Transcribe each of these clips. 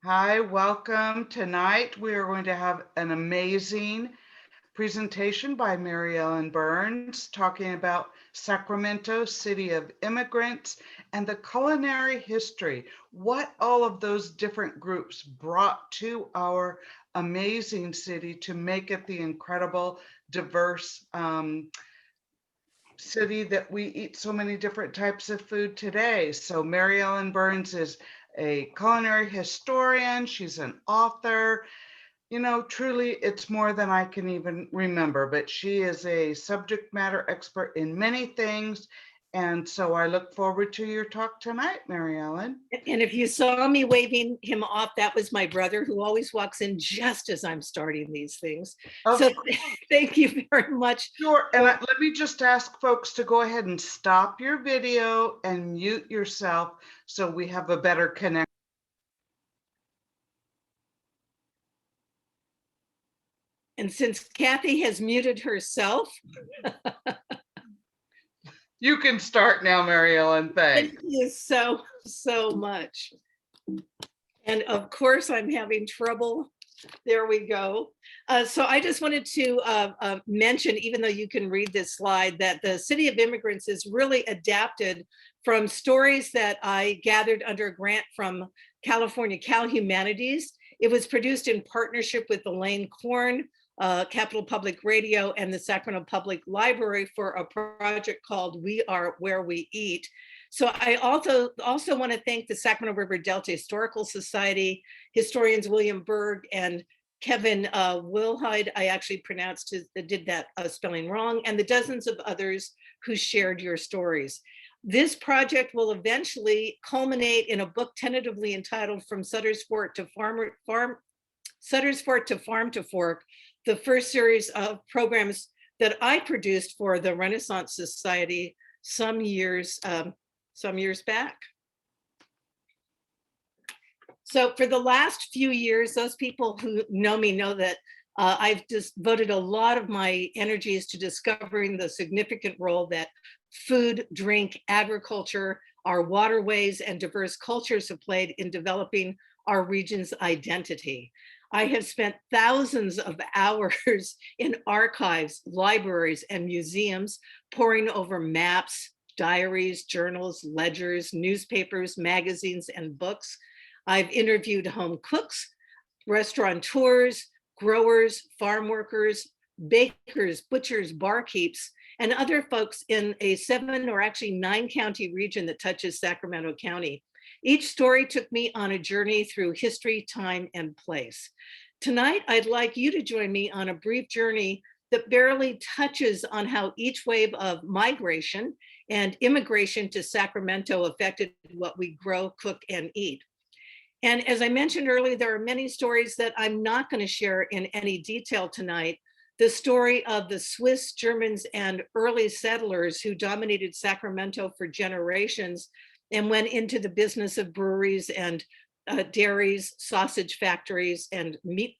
Hi, welcome. Tonight we are going to have an amazing presentation by Maryellen Burns talking about Sacramento, city of immigrants, and the culinary history, what all of those different groups brought to our amazing city to make it the incredible, diverse city that we eat so many different types of food today. So Maryellen Burns is a culinary historian. She's an author. Truly, it's more than I can even remember, but she is a subject matter expert in many things. And so I look forward to your talk tonight, Maryellen. And if you saw me waving him off, that was my brother who always walks in just as I'm starting these things. So thank you very much. Sure. And let me just ask folks to go ahead and stop your video and mute yourself so we have a better connection. And since Kathy has muted herself, you can start now, Maryellen. Thanks. Thank you so much. And of course, I'm having trouble. There we go. So I just wanted to mention, even though you can read this slide, that the City of Immigrants is really adapted from stories that I gathered under a grant from California Cal Humanities. It was produced in partnership with Elaine Korn, Capital Public Radio, and the Sacramento Public Library for a project called We Are Where We Eat. So I also want to thank the Sacramento River Delta Historical Society, historians William Berg and Kevin Wilhide, I actually did that spelling wrong, and the dozens of others who shared your stories. This project will eventually culminate in a book tentatively entitled From Sutter's Fort to Farm to Fork, the first series of programs that I produced for the Renaissance Society some years back. So for the last few years, those people who know me know that I've just devoted a lot of my energies to discovering the significant role that food, drink, agriculture, our waterways, and diverse cultures have played in developing our region's identity. I have spent thousands of hours in archives, libraries, and museums poring over maps, diaries, journals, ledgers, newspapers, magazines, and books. I've interviewed home cooks, restaurateurs, growers, farm workers, bakers, butchers, barkeeps, and other folks in a 7 or actually 9 county region that touches Sacramento County. Each story took me on a journey through history, time, and place. Tonight, I'd like you to join me on a brief journey that barely touches on how each wave of migration and immigration to Sacramento affected what we grow, cook, and eat. And as I mentioned earlier, there are many stories that I'm not going to share in any detail tonight. The story of the Swiss, Germans, and early settlers who dominated Sacramento for generations and went into the business of breweries and dairies, sausage factories, and meat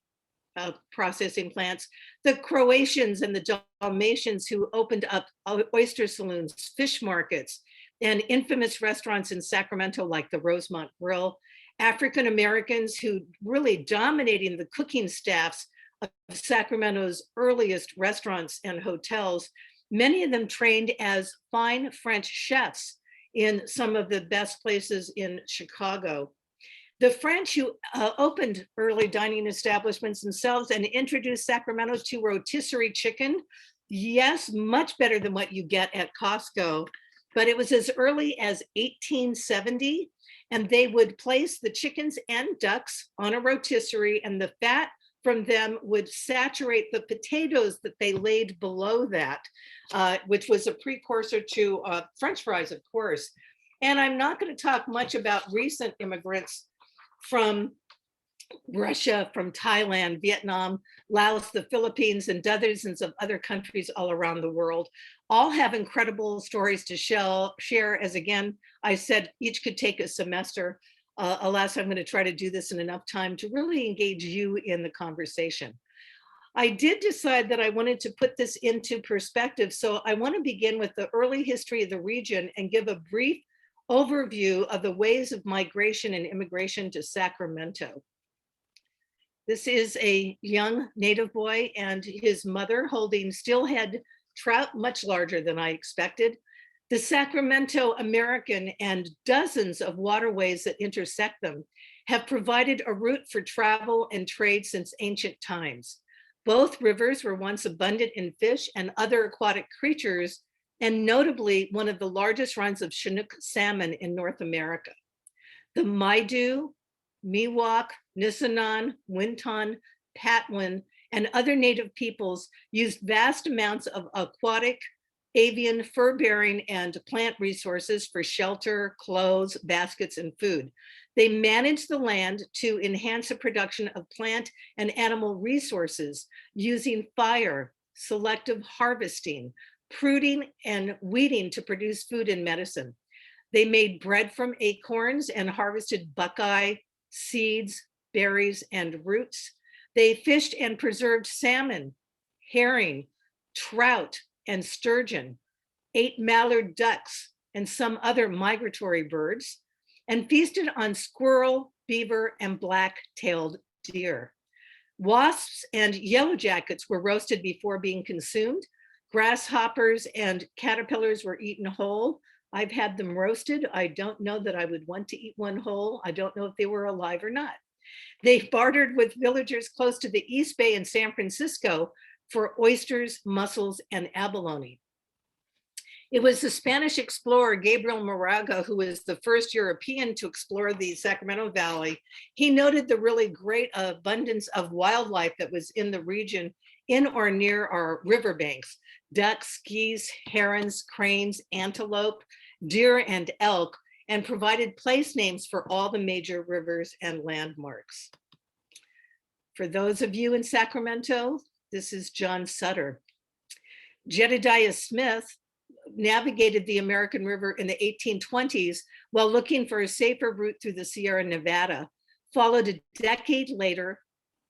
processing plants. The Croatians and the Dalmatians who opened up oyster saloons, fish markets, and infamous restaurants in Sacramento like the Rosemont Grill. African Americans who really dominating the cooking staffs of Sacramento's earliest restaurants and hotels, many of them trained as fine French chefs in some of the best places in Chicago. The French who opened early dining establishments themselves and introduced Sacramento to rotisserie chicken. Yes, much better than what you get at Costco, but it was as early as 1870, and they would place the chickens and ducks on a rotisserie, and the fat from them would saturate the potatoes that they laid below that, which was a precursor to French fries, of course. And I'm not going to talk much about recent immigrants from Russia, from Thailand, Vietnam, Laos, the Philippines, and dozens of other countries all around the world. All have incredible stories to share. As again, I said, each could take a semester. Alas, I'm going to try to do this in enough time to really engage you in the conversation. I did decide that I wanted to put this into perspective. So I want to begin with the early history of the region and give a brief overview of the ways of migration and immigration to Sacramento. This is a young native boy and his mother holding steelhead trout, much larger than I expected. The Sacramento American and dozens of waterways that intersect them have provided a route for travel and trade since ancient times. Both rivers were once abundant in fish and other aquatic creatures, and notably one of the largest runs of Chinook salmon in North America. The Maidu, Miwok, Nisenan, Winton, Patwin, and other native peoples used vast amounts of aquatic, avian, fur-bearing, and plant resources for shelter, clothes, baskets, and food. They managed the land to enhance the production of plant and animal resources using fire, selective harvesting, pruning, and weeding to produce food and medicine. They made bread from acorns and harvested buckeye, seeds, berries, and roots. They fished and preserved salmon, herring, trout, and sturgeon, ate mallard ducks and some other migratory birds, and feasted on squirrel, beaver, and black-tailed deer. Wasps and yellow jackets were roasted before being consumed. Grasshoppers and caterpillars were eaten whole. I've had them roasted. I don't know that I would want to eat one whole. I don't know if they were alive or not. They bartered with villagers close to the East Bay in San Francisco for oysters, mussels, and abalone. It was the Spanish explorer Gabriel Moraga who was the first European to explore the Sacramento Valley. He noted the really great abundance of wildlife that was in the region in or near our riverbanks: ducks, geese, herons, cranes, antelope, deer, and elk, and provided place names for all the major rivers and landmarks. For those of you in Sacramento, this is John Sutter. Jedediah Smith navigated the American River in the 1820s while looking for a safer route through the Sierra Nevada, followed a decade later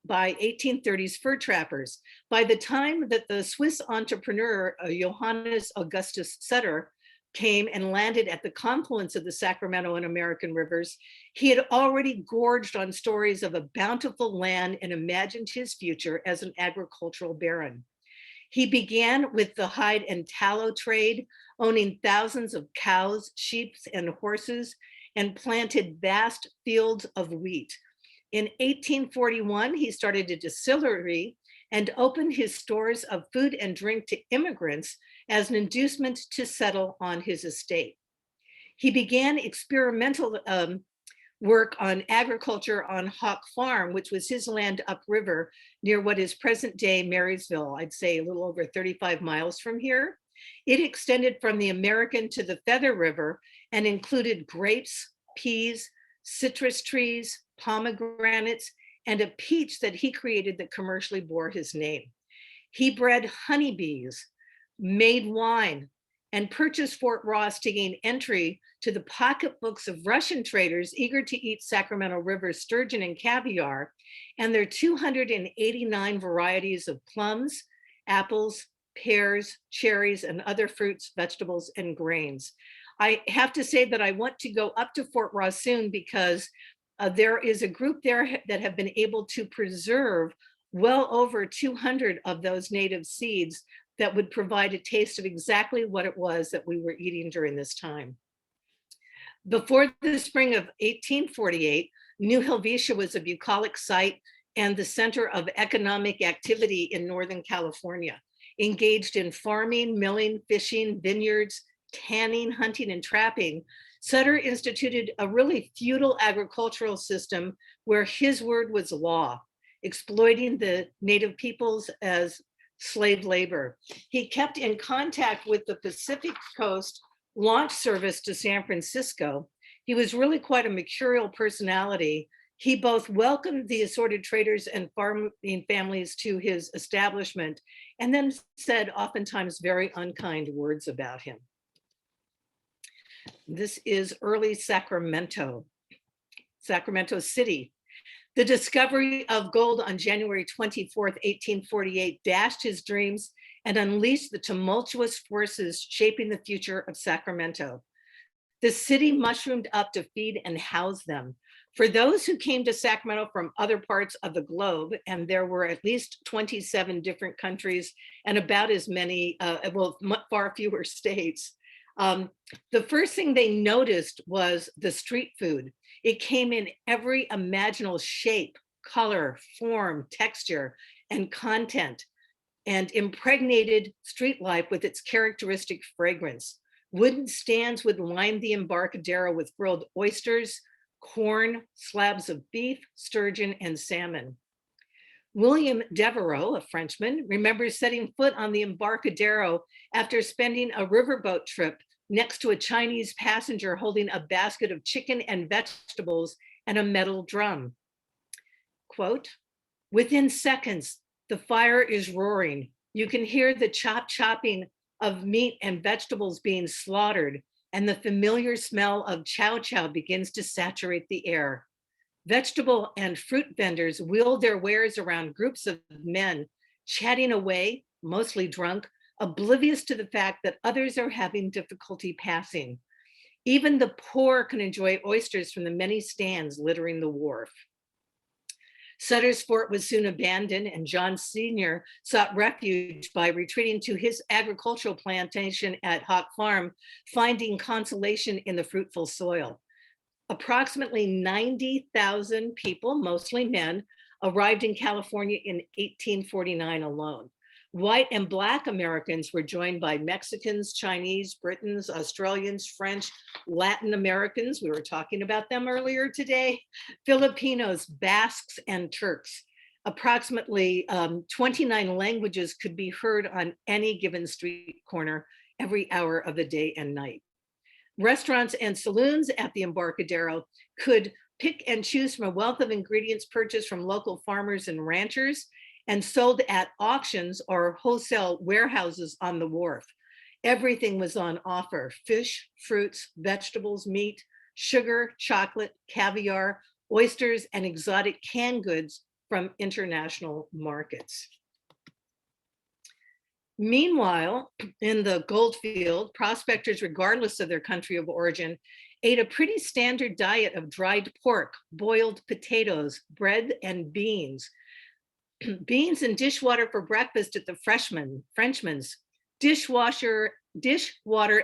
by 1830s fur trappers. By the time that the Swiss entrepreneur Johannes Augustus Sutter came and landed at the confluence of the Sacramento and American rivers, he had already gorged on stories of a bountiful land and imagined his future as an agricultural baron. He began with the hide and tallow trade, owning thousands of cows, sheep, and horses, and planted vast fields of wheat. In 1841, he started a distillery and opened his stores of food and drink to immigrants as an inducement to settle on his estate. He began experimental work on agriculture on Hawk Farm, which was his land upriver near what is present-day Marysville, I'd say a little over 35 miles from here. It extended from the American to the Feather River and included grapes, peas, citrus trees, pomegranates, and a peach that he created that commercially bore his name. He bred honeybees, made wine, and purchased Fort Ross to gain entry to the pocketbooks of Russian traders eager to eat Sacramento River sturgeon and caviar, and their 289 varieties of plums, apples, pears, cherries, and other fruits, vegetables, and grains. I have to say that I want to go up to Fort Ross soon because there is a group there that have been able to preserve well over 200 of those native seeds that would provide a taste of exactly what it was that we were eating during this time. Before the spring of 1848, New Helvetia was a bucolic site and the center of economic activity in Northern California, engaged in farming, milling, fishing, vineyards, tanning, hunting, and trapping. Sutter instituted a really feudal agricultural system where his word was law, exploiting the native peoples as slave labor. He kept in contact with the Pacific Coast launch service to San Francisco. He was really quite a mercurial personality. He both welcomed the assorted traders and farming families to his establishment, and then said oftentimes very unkind words about him. This is early Sacramento, Sacramento City. The discovery of gold on January 24th, 1848 dashed his dreams and unleashed the tumultuous forces shaping the future of Sacramento. The city mushroomed up to feed and house them. For those who came to Sacramento from other parts of the globe, and there were at least 27 different countries and about as many, far fewer states, the first thing they noticed was the street food. It came in every imaginable shape, color, form, texture, and content, and impregnated street life with its characteristic fragrance. Wooden stands would line the Embarcadero with grilled oysters, corn, slabs of beef, sturgeon, and salmon. William Devereux, a Frenchman, remembers setting foot on the Embarcadero after spending a riverboat trip next to a Chinese passenger holding a basket of chicken and vegetables and a metal drum. Quote, "Within seconds, the fire is roaring. You can hear the chopping of meat and vegetables being slaughtered, and the familiar smell of chow chow begins to saturate the air. Vegetable and fruit vendors wheel their wares around groups of men, chatting away, mostly drunk, oblivious to the fact that others are having difficulty passing. Even the poor can enjoy oysters from the many stands littering the wharf." Sutter's Fort was soon abandoned, and John Sr. sought refuge by retreating to his agricultural plantation at Hawk Farm, finding consolation in the fruitful soil. Approximately 90,000 people, mostly men, arrived in California in 1849 alone. White and Black Americans were joined by Mexicans, Chinese, Britons, Australians, French, Latin Americans, we were talking about them earlier today, Filipinos, Basques, and Turks. Approximately 29 languages could be heard on any given street corner every hour of the day and night. Restaurants and saloons at the Embarcadero could pick and choose from a wealth of ingredients purchased from local farmers and ranchers and sold at auctions or wholesale warehouses on the wharf. Everything was on offer: fish, fruits, vegetables, meat, sugar, chocolate, caviar, oysters, and exotic canned goods from international markets. Meanwhile, in the goldfield, prospectors, regardless of their country of origin, ate a pretty standard diet of dried pork, boiled potatoes, bread, and beans. Beans and dishwater for breakfast at the Frenchman's, dishwater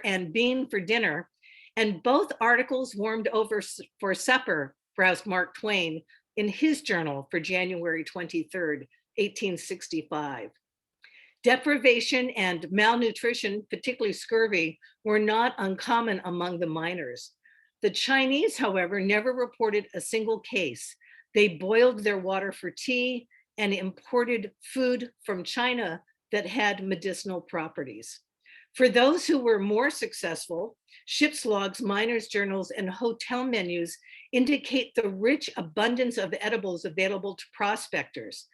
and bean for dinner, and both articles warmed over for supper, browsed Mark Twain in his journal for January 23rd, 1865. Deprivation and malnutrition, particularly scurvy, were not uncommon among the miners. The Chinese, however, never reported a single case. They boiled their water for tea and imported food from China that had medicinal properties. For those who were more successful, ship's logs, miners' journals, and hotel menus indicate the rich abundance of edibles available to prospectors.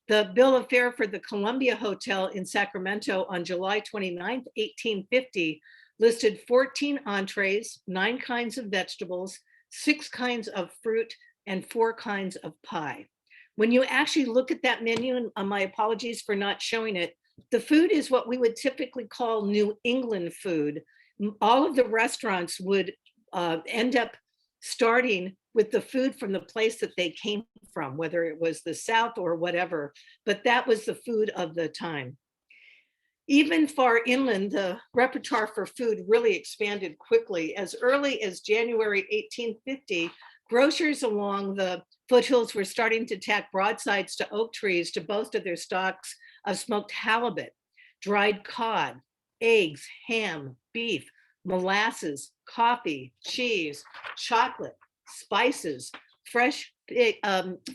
The bill of fare for the Columbia Hotel in Sacramento on July 29, 1850, listed 14 entrees, 9 kinds of vegetables, 6 kinds of fruit, and 4 kinds of pie. When you actually look at that menu, and my apologies for not showing it, the food is what we would typically call New England food. All of the restaurants would end up starting with the food from the place that they came from, whether it was the South or whatever, but that was the food of the time. Even far inland, the repertoire for food really expanded quickly. As early as January 1850, grocers along the foothills were starting to tack broadsides to oak trees to boast of their stocks of smoked halibut, dried cod, eggs, ham, beef, molasses, coffee, cheese, chocolate, spices, fresh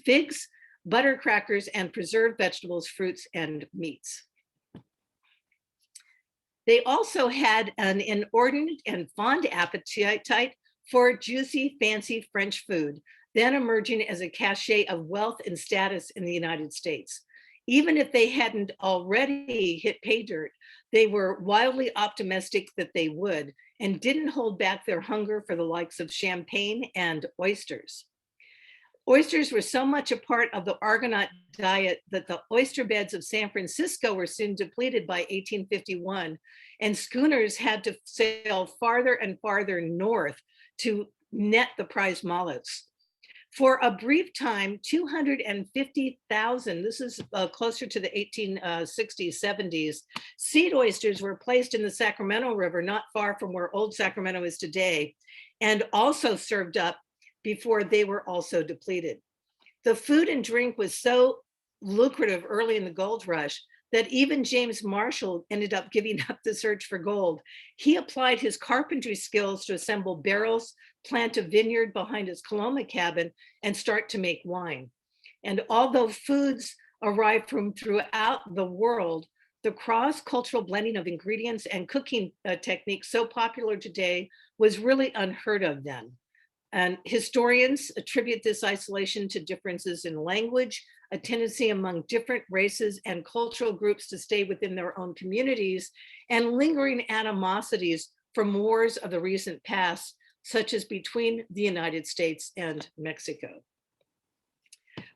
figs, butter crackers, and preserved vegetables, fruits, and meats. They also had an inordinate and fond appetite for juicy, fancy French food, then emerging as a cachet of wealth and status in the United States. Even if they hadn't already hit pay dirt, they were wildly optimistic that they would, and didn't hold back their hunger for the likes of champagne and oysters. Oysters were so much a part of the Argonaut diet that the oyster beds of San Francisco were soon depleted by 1851, and schooners had to sail farther and farther north to net the prize mollusks. For a brief time, 250,000, this is closer to the 1860s, 70s, seed oysters were placed in the Sacramento River, not far from where Old Sacramento is today, and also served up before they were also depleted. The food and drink was so lucrative early in the gold rush that even James Marshall ended up giving up the search for gold. He applied his carpentry skills to assemble barrels, plant a vineyard behind his Coloma cabin, and start to make wine. And although foods arrived from throughout the world, the cross-cultural blending of ingredients and cooking techniques so popular today was really unheard of then. And historians attribute this isolation to differences in language, a tendency among different races and cultural groups to stay within their own communities, and lingering animosities from wars of the recent past, such as between the United States and Mexico.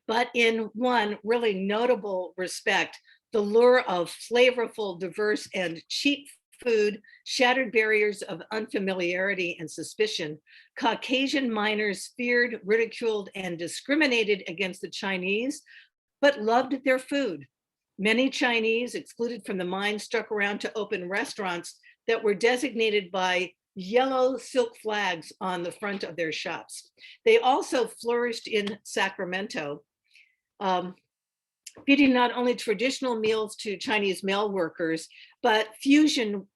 But in one really notable respect, the lure of flavorful, diverse, and cheap food shattered barriers of unfamiliarity and suspicion. Caucasian miners feared, ridiculed, and discriminated against the Chinese, but loved their food. Many Chinese, excluded from the mine, stuck around to open restaurants that were designated by yellow silk flags on the front of their shops. They also flourished in Sacramento, feeding not only traditional meals to Chinese mail workers, but fusion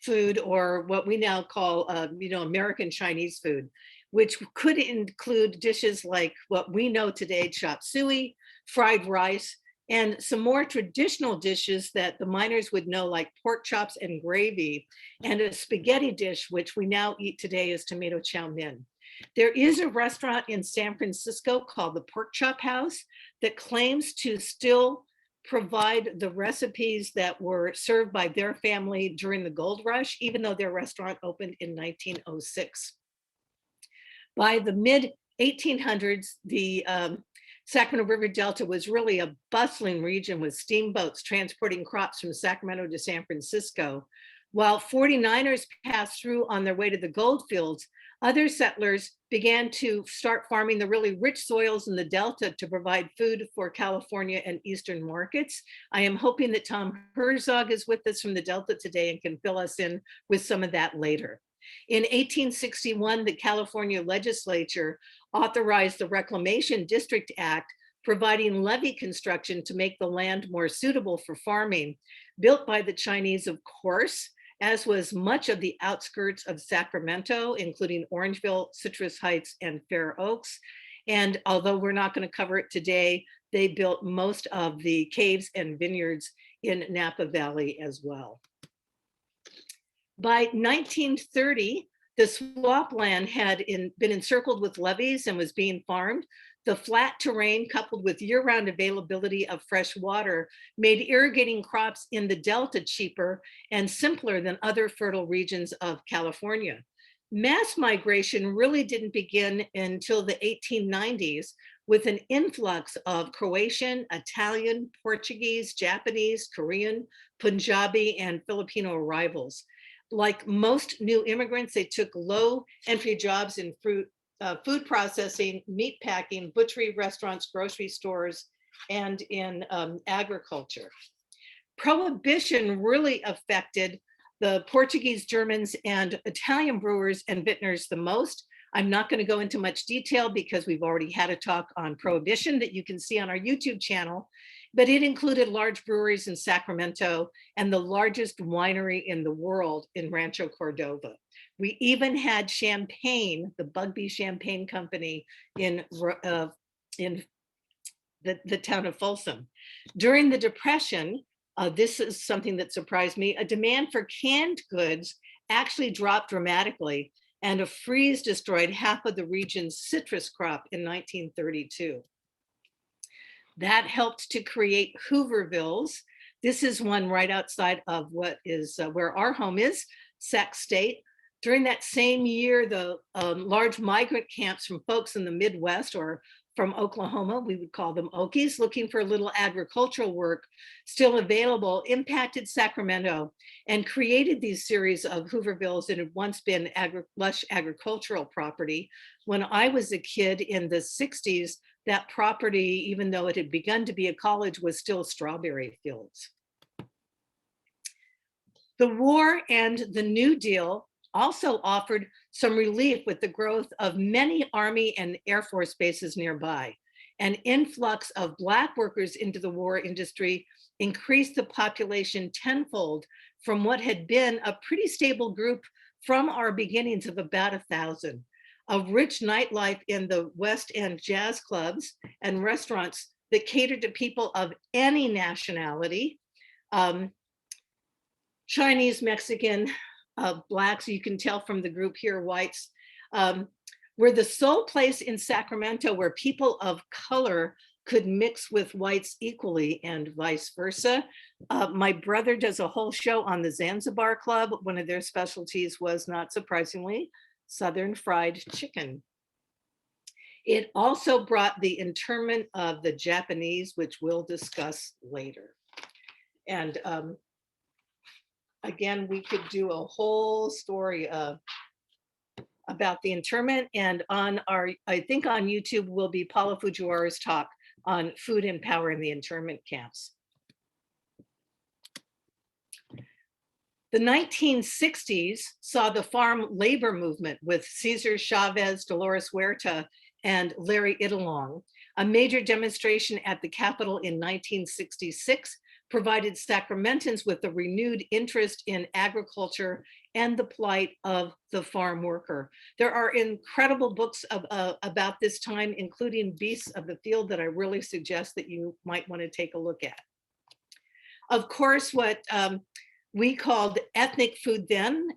food, or what we now call, American Chinese food, which could include dishes like what we know today, chop suey, fried rice, and some more traditional dishes that the miners would know, like pork chops and gravy, and a spaghetti dish, which we now eat today, is tomato chow mein. There is a restaurant in San Francisco called the Pork Chop House that claims to still provide the recipes that were served by their family during the gold rush, even though their restaurant opened in 1906. By the mid 1800s, the Sacramento River Delta was really a bustling region with steamboats transporting crops from Sacramento to San Francisco. While 49ers passed through on their way to the gold fields, other settlers began to start farming the really rich soils in the Delta to provide food for California and Eastern markets. I am hoping that Tom Herzog is with us from the Delta today and can fill us in with some of that later. In 1861, the California legislature authorized the Reclamation District Act, providing levee construction to make the land more suitable for farming, built by the Chinese, of course, as was much of the outskirts of Sacramento, including Orangeville, Citrus Heights, and Fair Oaks. And although we're not going to cover it today, they built most of the caves and vineyards in Napa Valley as well. By 1930, the swampland had been encircled with levees and was being farmed. The flat terrain, coupled with year-round availability of fresh water, made irrigating crops in the Delta cheaper and simpler than other fertile regions of California. Mass migration really didn't begin until the 1890s, with an influx of Croatian, Italian, Portuguese, Japanese, Korean, Punjabi, and Filipino arrivals. Like most new immigrants, they took low entry jobs in food processing, meat packing, butchery, restaurants, grocery stores, and in agriculture. Prohibition really affected the Portuguese, Germans, and Italian brewers and vintners the most. I'm not going to go into much detail because we've already had a talk on prohibition that you can see on our YouTube channel, but it included large breweries in Sacramento and the largest winery in the world in Rancho Cordova. We even had champagne, the Bugbee Champagne Company in the town of Folsom. During the Depression, this is something that surprised me, a demand for canned goods actually dropped dramatically, and a freeze destroyed half of the region's citrus crop in 1932. That helped to create Hoovervilles. This is one right outside of what is where our home is, Sac State. During that same year, the large migrant camps from folks in the Midwest or from Oklahoma, we would call them Okies, looking for a little agricultural work still available, impacted Sacramento and created these series of Hoovervilles that had once been lush agricultural property. When I was a kid in the 60s, that property, even though it had begun to be a college, was still strawberry fields. The war and the New Deal also offered some relief with the growth of many Army and Air Force bases nearby. An influx of Black workers into the war industry increased the population tenfold from what had been a pretty stable group from our beginnings of about 1,000. A rich nightlife in the West End jazz clubs and restaurants that catered to people of any nationality, Chinese, Mexican, Blacks, you can tell from the group here, whites, were the sole place in Sacramento where people of color could mix with whites equally and vice versa. My brother does a whole show on the Zanzibar Club. One of their specialties was, not surprisingly, Southern fried chicken. It also brought the internment of the Japanese, which we'll discuss later. And again, we could do a whole story about the internment, and on our, I think on YouTube will be Paula Fujiwara's talk on food and power in the internment camps. The 1960s saw the farm labor movement with Cesar Chavez, Dolores Huerta, and Larry Italiong. A major demonstration at the Capitol in 1966 provided Sacramentans with a renewed interest in agriculture and the plight of the farm worker. There are incredible books about this time, including Beasts of the Field, that I really suggest that you might want to take a look at. Of course, what we called ethnic food then,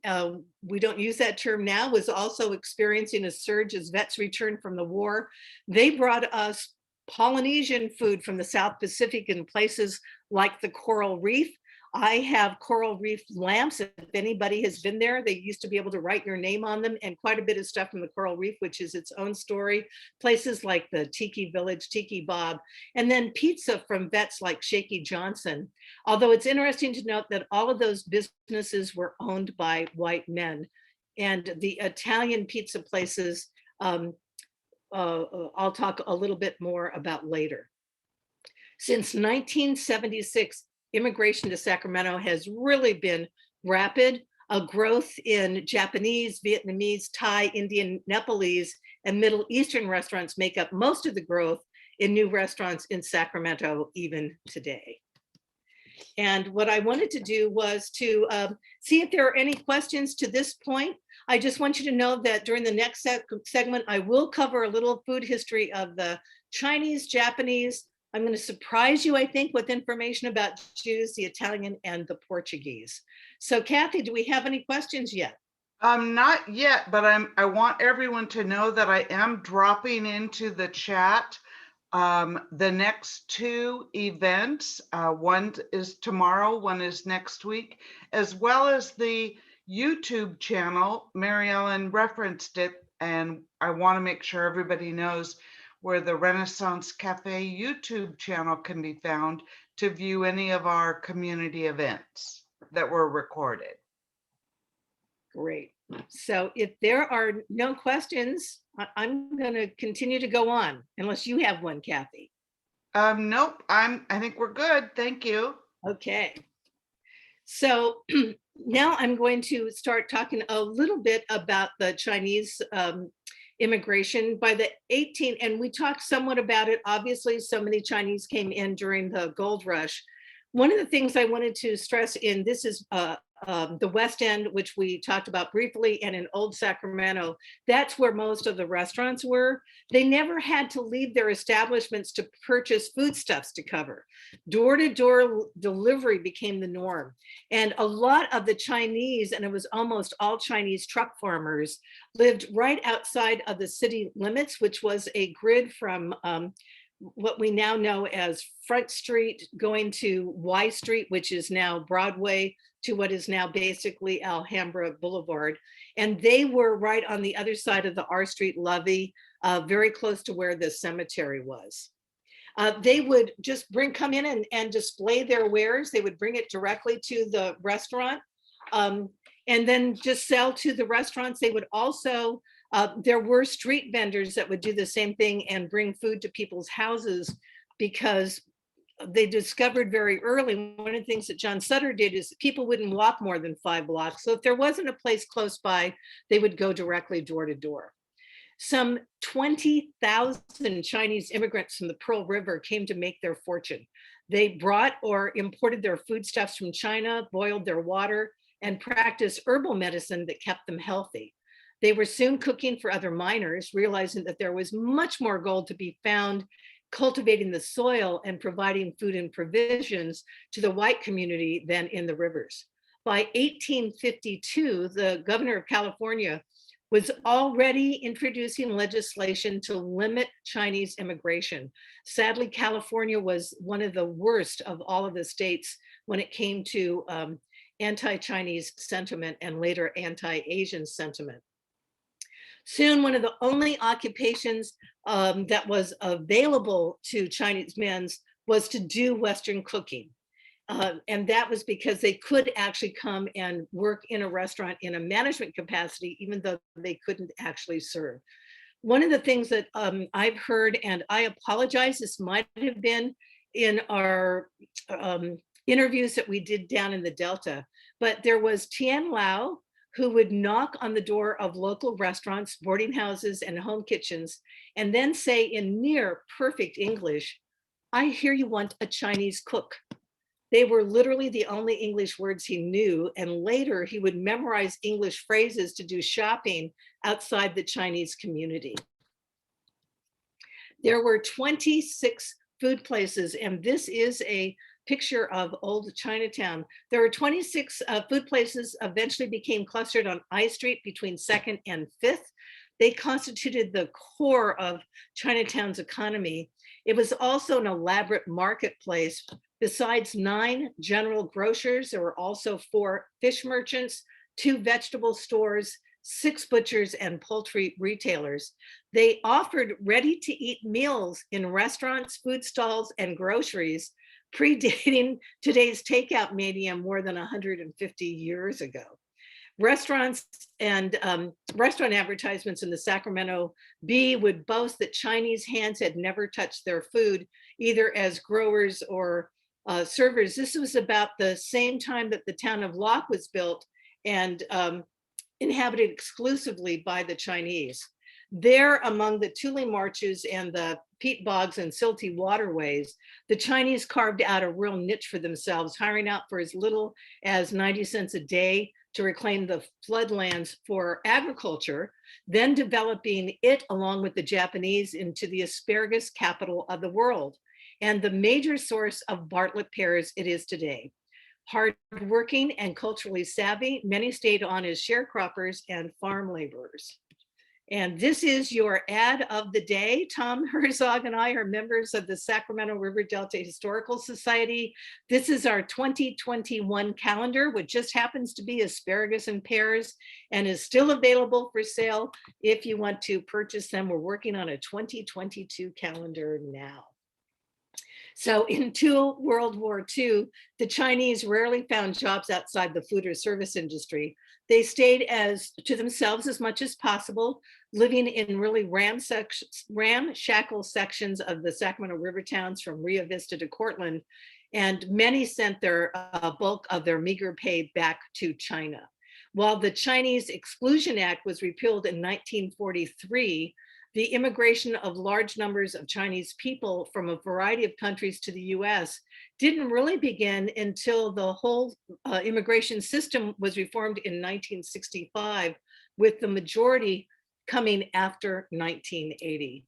we don't use that term now, was also experiencing a surge as vets returned from the war. They brought us Polynesian food from the South Pacific in places like the Coral Reef. I have Coral Reef lamps. If anybody has been there, they used to be able to write your name on them, and quite a bit of stuff from the Coral Reef, which is its own story. Places like the Tiki Village, Tiki Bob, and then pizza from vets like Shaky Johnson. Although it's interesting to note that all of those businesses were owned by white men. And the Italian pizza places, I'll talk a little bit more about later. Since 1976, immigration to Sacramento has really been rapid. A growth in Japanese, Vietnamese, Thai, Indian, Nepalese, and Middle Eastern restaurants make up most of the growth in new restaurants in Sacramento even today. And what I wanted to do was to see if there are any questions to this point. I just want you to know that during the next segment, I will cover a little food history of the Chinese, Japanese. I'm going to surprise you, I think, with information about Jews, the Italian, and the Portuguese. So Kathy, do we have any questions yet? Not yet, but I want everyone to know that I am dropping into the chat the next two events. One is tomorrow, one is next week, as well as the YouTube channel. Maryellen referenced it, and I want to make sure everybody knows where the Renaissance Cafe YouTube channel can be found to view any of our community events that were recorded. Great. So if there are no questions, I'm going to continue to go on, unless you have one, Kathy. Nope, I think we're good. Thank you. Okay. So now I'm going to start talking a little bit about the Chinese immigration by the and we talked somewhat about it. Obviously, so many Chinese came in during the gold rush. One of the things I wanted to stress in this is the West End, which we talked about briefly, and in Old Sacramento, that's where most of the restaurants were. They never had to leave their establishments to purchase foodstuffs to cover. Door-to-door delivery became the norm. And a lot of the Chinese, and it was almost all Chinese truck farmers, lived right outside of the city limits, which was a grid from what we now know as Front Street going to Y Street, which is now Broadway, to what is now basically Alhambra Boulevard. And they were right on the other side of the R Street levee. very close to where the cemetery was. They would just come in and display their wares. They would bring it directly to the restaurant and then just sell to the restaurants. They would also, there were street vendors that would do the same thing and bring food to people's houses, because they discovered very early, one of the things that John Sutter did is people wouldn't walk more than 5 blocks. So if there wasn't a place close by, they would go directly door to door. Some 20,000 Chinese immigrants from the Pearl River came to make their fortune. They brought or imported their foodstuffs from China, boiled their water, and practiced herbal medicine that kept them healthy. They were soon cooking for other miners, realizing that there was much more gold to be found cultivating the soil and providing food and provisions to the white community than in the rivers. By 1852, the governor of California was already introducing legislation to limit Chinese immigration. Sadly, California was one of the worst of all of the states when it came to anti-Chinese sentiment and later anti-Asian sentiment. Soon, one of the only occupations that was available to Chinese men was to do Western cooking. And that was because they could actually come and work in a restaurant in a management capacity, even though they couldn't actually serve. One of the things that I've heard, and I apologize, this might have been in our interviews that we did down in the Delta, but there was Tian Lao, who would knock on the door of local restaurants, boarding houses, and home kitchens, and then say in near perfect English, "I hear you want a Chinese cook." They were literally the only English words he knew, and later he would memorize English phrases to do shopping outside the Chinese community. There were 26 food places, and this is a picture of old Chinatown. There were 26 food places, eventually became clustered on I Street between 2nd and 5th. They constituted the core of Chinatown's economy. It was also an elaborate marketplace. Besides 9 general grocers, there were also 4 fish merchants, 2 vegetable stores, 6 butchers, and poultry retailers. They offered ready-to-eat meals in restaurants, food stalls, and groceries, predating today's takeout medium more than 150 years ago. Restaurants and restaurant advertisements in the Sacramento Bee would boast that Chinese hands had never touched their food, either as growers or servers. This was about the same time that the town of Locke was built and inhabited exclusively by the Chinese. There, among the tule marshes and the peat bogs and silty waterways, the Chinese carved out a real niche for themselves, hiring out for as little as 90 cents a day to reclaim the floodlands for agriculture, then developing it along with the Japanese into the asparagus capital of the world, and the major source of Bartlett pears it is today. Hardworking and culturally savvy, many stayed on as sharecroppers and farm laborers. And this is your ad of the day. Tom Herzog and I are members of the Sacramento River Delta Historical Society. This is our 2021 calendar, which just happens to be asparagus and pears and is still available for sale if you want to purchase them. We're working on a 2022 calendar now. So in World War II, the Chinese rarely found jobs outside the food or service industry. They stayed to themselves as much as possible, living in really ramshackle sections of the Sacramento River towns from Rio Vista to Cortland, and many sent their bulk of their meager pay back to China. While the Chinese Exclusion Act was repealed in 1943, the immigration of large numbers of Chinese people from a variety of countries to the US didn't really begin until the whole immigration system was reformed in 1965, with the majority coming after 1980.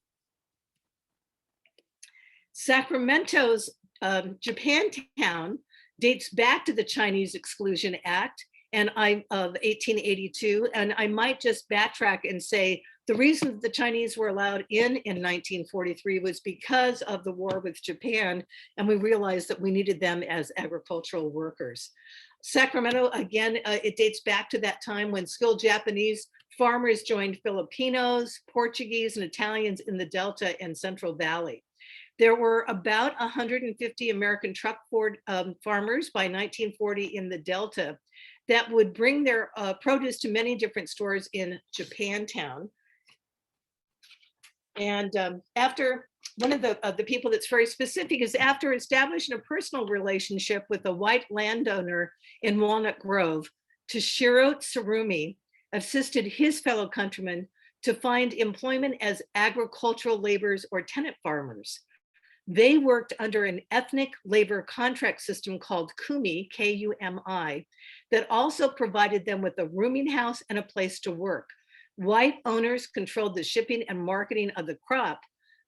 Sacramento's Japantown dates back to the Chinese Exclusion Act of 1882, and I might just backtrack and say The reason the Chinese were allowed in 1943 was because of the war with Japan, and we realized that we needed them as agricultural workers. Sacramento, again, it dates back to that time when skilled Japanese farmers joined Filipinos, Portuguese, and Italians in the Delta and Central Valley. There were about 150 American truck farmers by 1940 in the Delta that would bring their produce to many different stores in Japantown. And after, one of the people that's very specific is after establishing a personal relationship with a white landowner in Walnut Grove, Toshiro Tsurumi assisted his fellow countrymen to find employment as agricultural laborers or tenant farmers. They worked under an ethnic labor contract system called Kumi, K-U-M-I, that also provided them with a rooming house and a place to work. White owners controlled the shipping and marketing of the crop,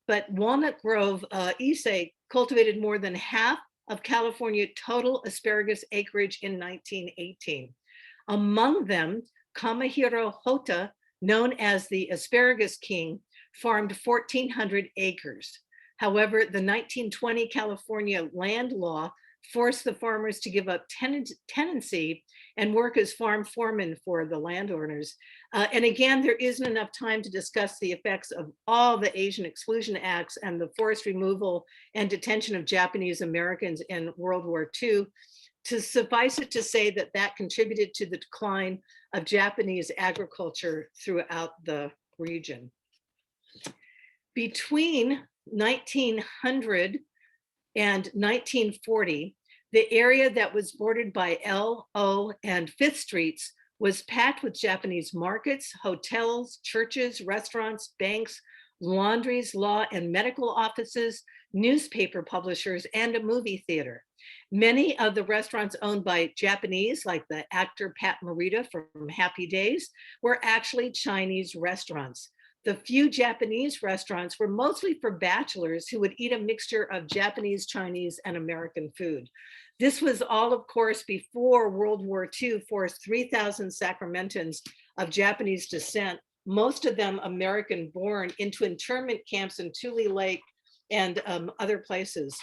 but Walnut Grove, Issei, cultivated more than half of California total asparagus acreage in 1918. Among them, Kamahiro Hota, known as the Asparagus King, farmed 1,400 acres. However, the 1920 California land law forced the farmers to give up tenancy and work as farm foremen for the landowners. And again, there isn't enough time to discuss the effects of all the Asian Exclusion Acts and the forced removal and detention of Japanese Americans in World War II. To suffice it to say that that contributed to the decline of Japanese agriculture throughout the region. Between 1900 and 1940, the area that was bordered by L, O, and Fifth Streets was packed with Japanese markets, hotels, churches, restaurants, banks, laundries, law and medical offices, newspaper publishers, and a movie theater. Many of the restaurants owned by Japanese, like the actor Pat Morita from Happy Days, were actually Chinese restaurants. The few Japanese restaurants were mostly for bachelors who would eat a mixture of Japanese, Chinese, and American food. This was all, of course, before World War II forced 3,000 Sacramentans of Japanese descent, most of them American born, into internment camps in Tule Lake and other places.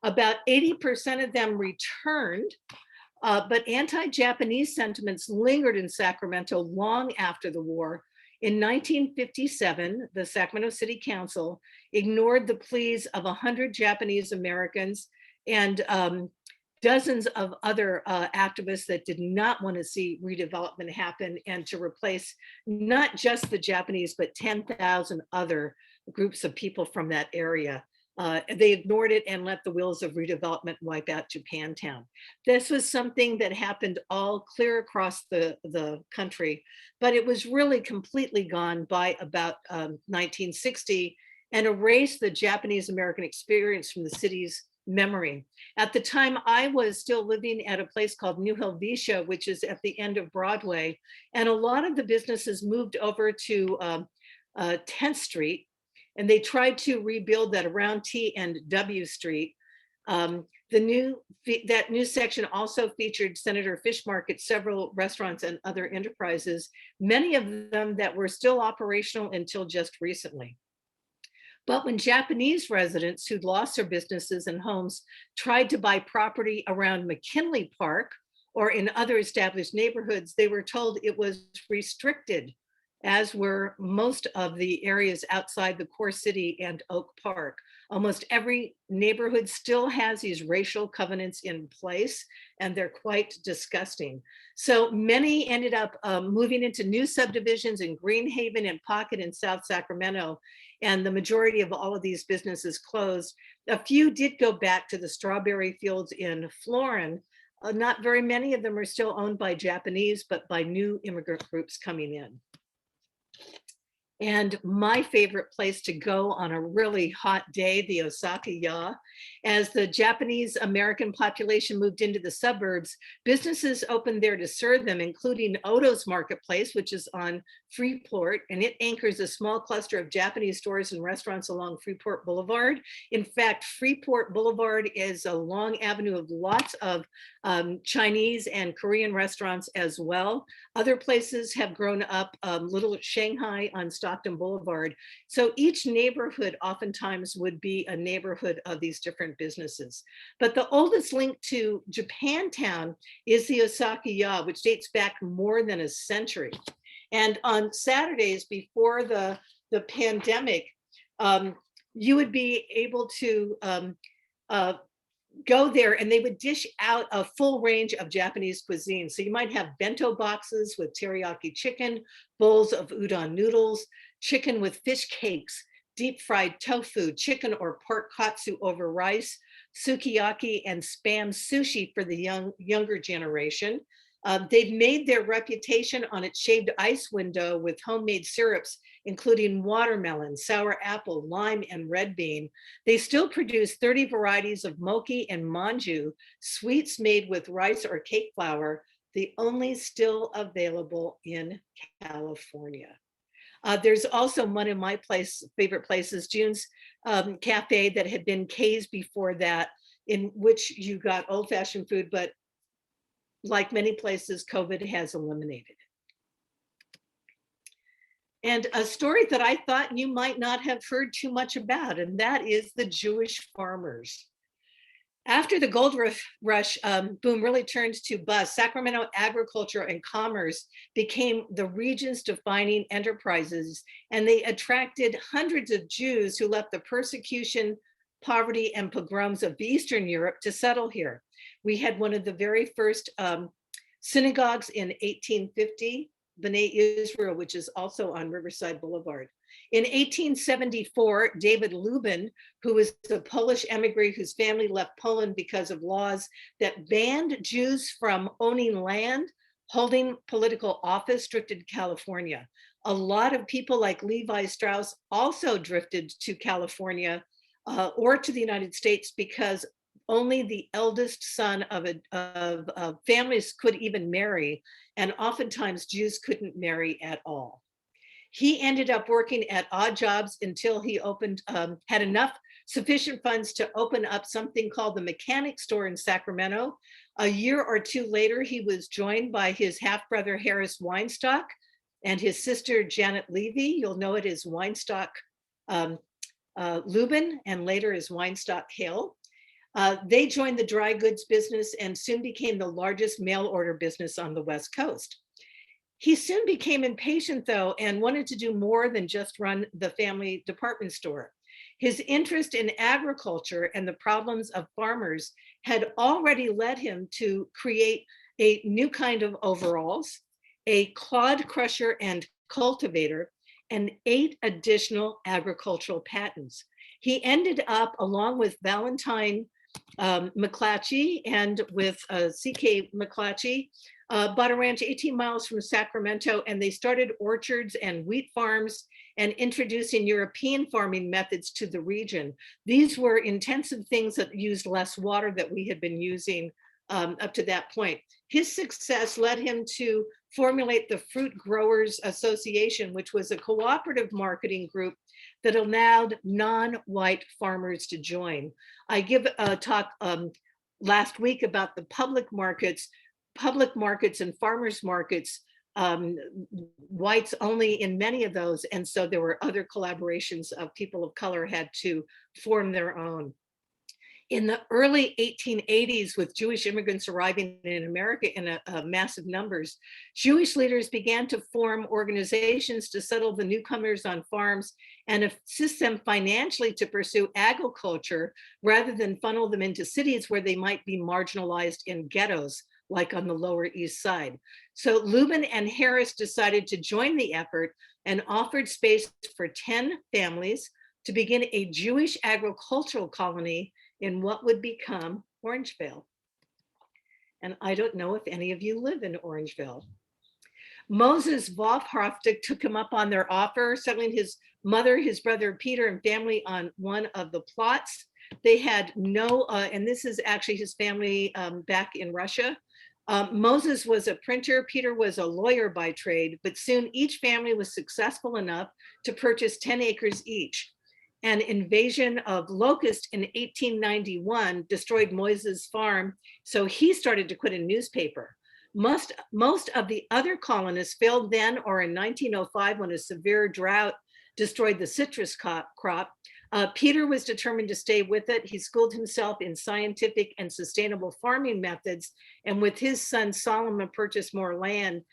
About 80% of them returned, but anti-Japanese sentiments lingered in Sacramento long after the war. In 1957, the Sacramento City Council ignored the pleas of 100 Japanese Americans and dozens of other activists that did not want to see redevelopment happen and to replace not just the Japanese, but 10,000 other groups of people from that area. They ignored it and let the wheels of redevelopment wipe out Japantown. This was something that happened all clear across the country, but it was really completely gone by about 1960 and erased the Japanese American experience from the city's memory. At the time, I was still living at a place called New Helvetia, which is at the end of Broadway, and a lot of the businesses moved over to 10th Street, and they tried to rebuild that around T and W Street. That new section also featured Senator Fish Market, several restaurants and other enterprises, many of them that were still operational until just recently. But when Japanese residents who'd lost their businesses and homes tried to buy property around McKinley Park or in other established neighborhoods, they were told it was restricted, as were most of the areas outside the core city and Oak Park. Almost every neighborhood still has these racial covenants in place, and they're quite disgusting. So many ended up moving into new subdivisions in Greenhaven and Pocket in South Sacramento, and the majority of all of these businesses closed. A few did go back to the strawberry fields in Florin. Not very many of them are still owned by Japanese, but by new immigrant groups coming in. And my favorite place to go on a really hot day, the Osaka-ya. As the Japanese American population moved into the suburbs, businesses opened there to serve them, including Oto's Marketplace, which is on Freeport, and it anchors a small cluster of Japanese stores and restaurants along Freeport Boulevard. In fact, Freeport Boulevard is a long avenue of lots of Chinese and Korean restaurants as well. Other places have grown up, Little Shanghai on Stockton Boulevard. So each neighborhood oftentimes would be a neighborhood of these different businesses. But the oldest link to Japantown is the Osaka-ya, which dates back more than a century. And on Saturdays before the pandemic, you would be able to go there and they would dish out a full range of Japanese cuisine. So you might have bento boxes with teriyaki chicken, bowls of udon noodles, chicken with fish cakes, deep fried tofu, chicken or pork katsu over rice, sukiyaki and spam sushi for the younger generation. They've made their reputation on its shaved ice window with homemade syrups, including watermelon, sour apple, lime, and red bean. They still produce 30 varieties of mochi and manju, sweets made with rice or cake flour, the only still available in California. There's also one of my favorite places, June's Cafe, that had been Kay's before that, in which you got old-fashioned food, but like many places, COVID has eliminated it. And a story that I thought you might not have heard too much about, and that is the Jewish farmers. After the gold rush boom really turned to bust, Sacramento agriculture and commerce became the region's defining enterprises, and they attracted hundreds of Jews who left the persecution, poverty, and pogroms of Eastern Europe to settle here. We had one of the very first synagogues in 1850, B'nai Israel, which is also on Riverside Boulevard. In 1874, David Lubin, who was a Polish emigre whose family left Poland because of laws that banned Jews from owning land, holding political office, drifted to California. A lot of people like Levi Strauss also drifted to California or to the United States because only the eldest son of families could even marry, and oftentimes Jews couldn't marry at all. He ended up working at odd jobs until he had enough sufficient funds to open up something called the Mechanic Store in Sacramento. A year or two later, he was joined by his half-brother Harris Weinstock and his sister Janet Levy. You'll know it as Weinstock Lubin, and later as Weinstock Hill. They joined the dry goods business and soon became the largest mail order business on the West Coast. He soon became impatient, though, and wanted to do more than just run the family department store. His interest in agriculture and the problems of farmers had already led him to create a new kind of overalls, a clod crusher and cultivator, and 8 additional agricultural patents. He ended up, along with Valentine McClatchy and with C.K. McClatchy, bought a ranch 18 miles from Sacramento, and they started orchards and wheat farms and introducing European farming methods to the region. These were intensive things that used less water that we had been using up to that point. His success led him to formulate the Fruit Growers Association, which was a cooperative marketing group that allowed non-white farmers to join. I give a talk last week about the public markets and farmers markets, whites only in many of those. And so there were other collaborations of people of color had to form their own. In the early 1880s, with Jewish immigrants arriving in America in massive numbers, Jewish leaders began to form organizations to settle the newcomers on farms and assist them financially to pursue agriculture rather than funnel them into cities where they might be marginalized in ghettos, like on the Lower East Side. So Lubin and Harris decided to join the effort and offered space for 10 families to begin a Jewish agricultural colony in what would become Orangevale. And I don't know if any of you live in Orangevale. Moses Wolfhoftig took him up on their offer, settling his mother, his brother Peter, and family on one of the plots. They had no, and this is actually his family back in Russia. Moses was a printer, Peter was a lawyer by trade, but soon each family was successful enough to purchase 10 acres each. An invasion of locusts in 1891 destroyed Moses' farm, so he started to quit a newspaper. Most of the other colonists failed then or in 1905 when a severe drought destroyed the citrus crop. Peter was determined to stay with it. He schooled himself in scientific and sustainable farming methods, and with his son Solomon purchased more land.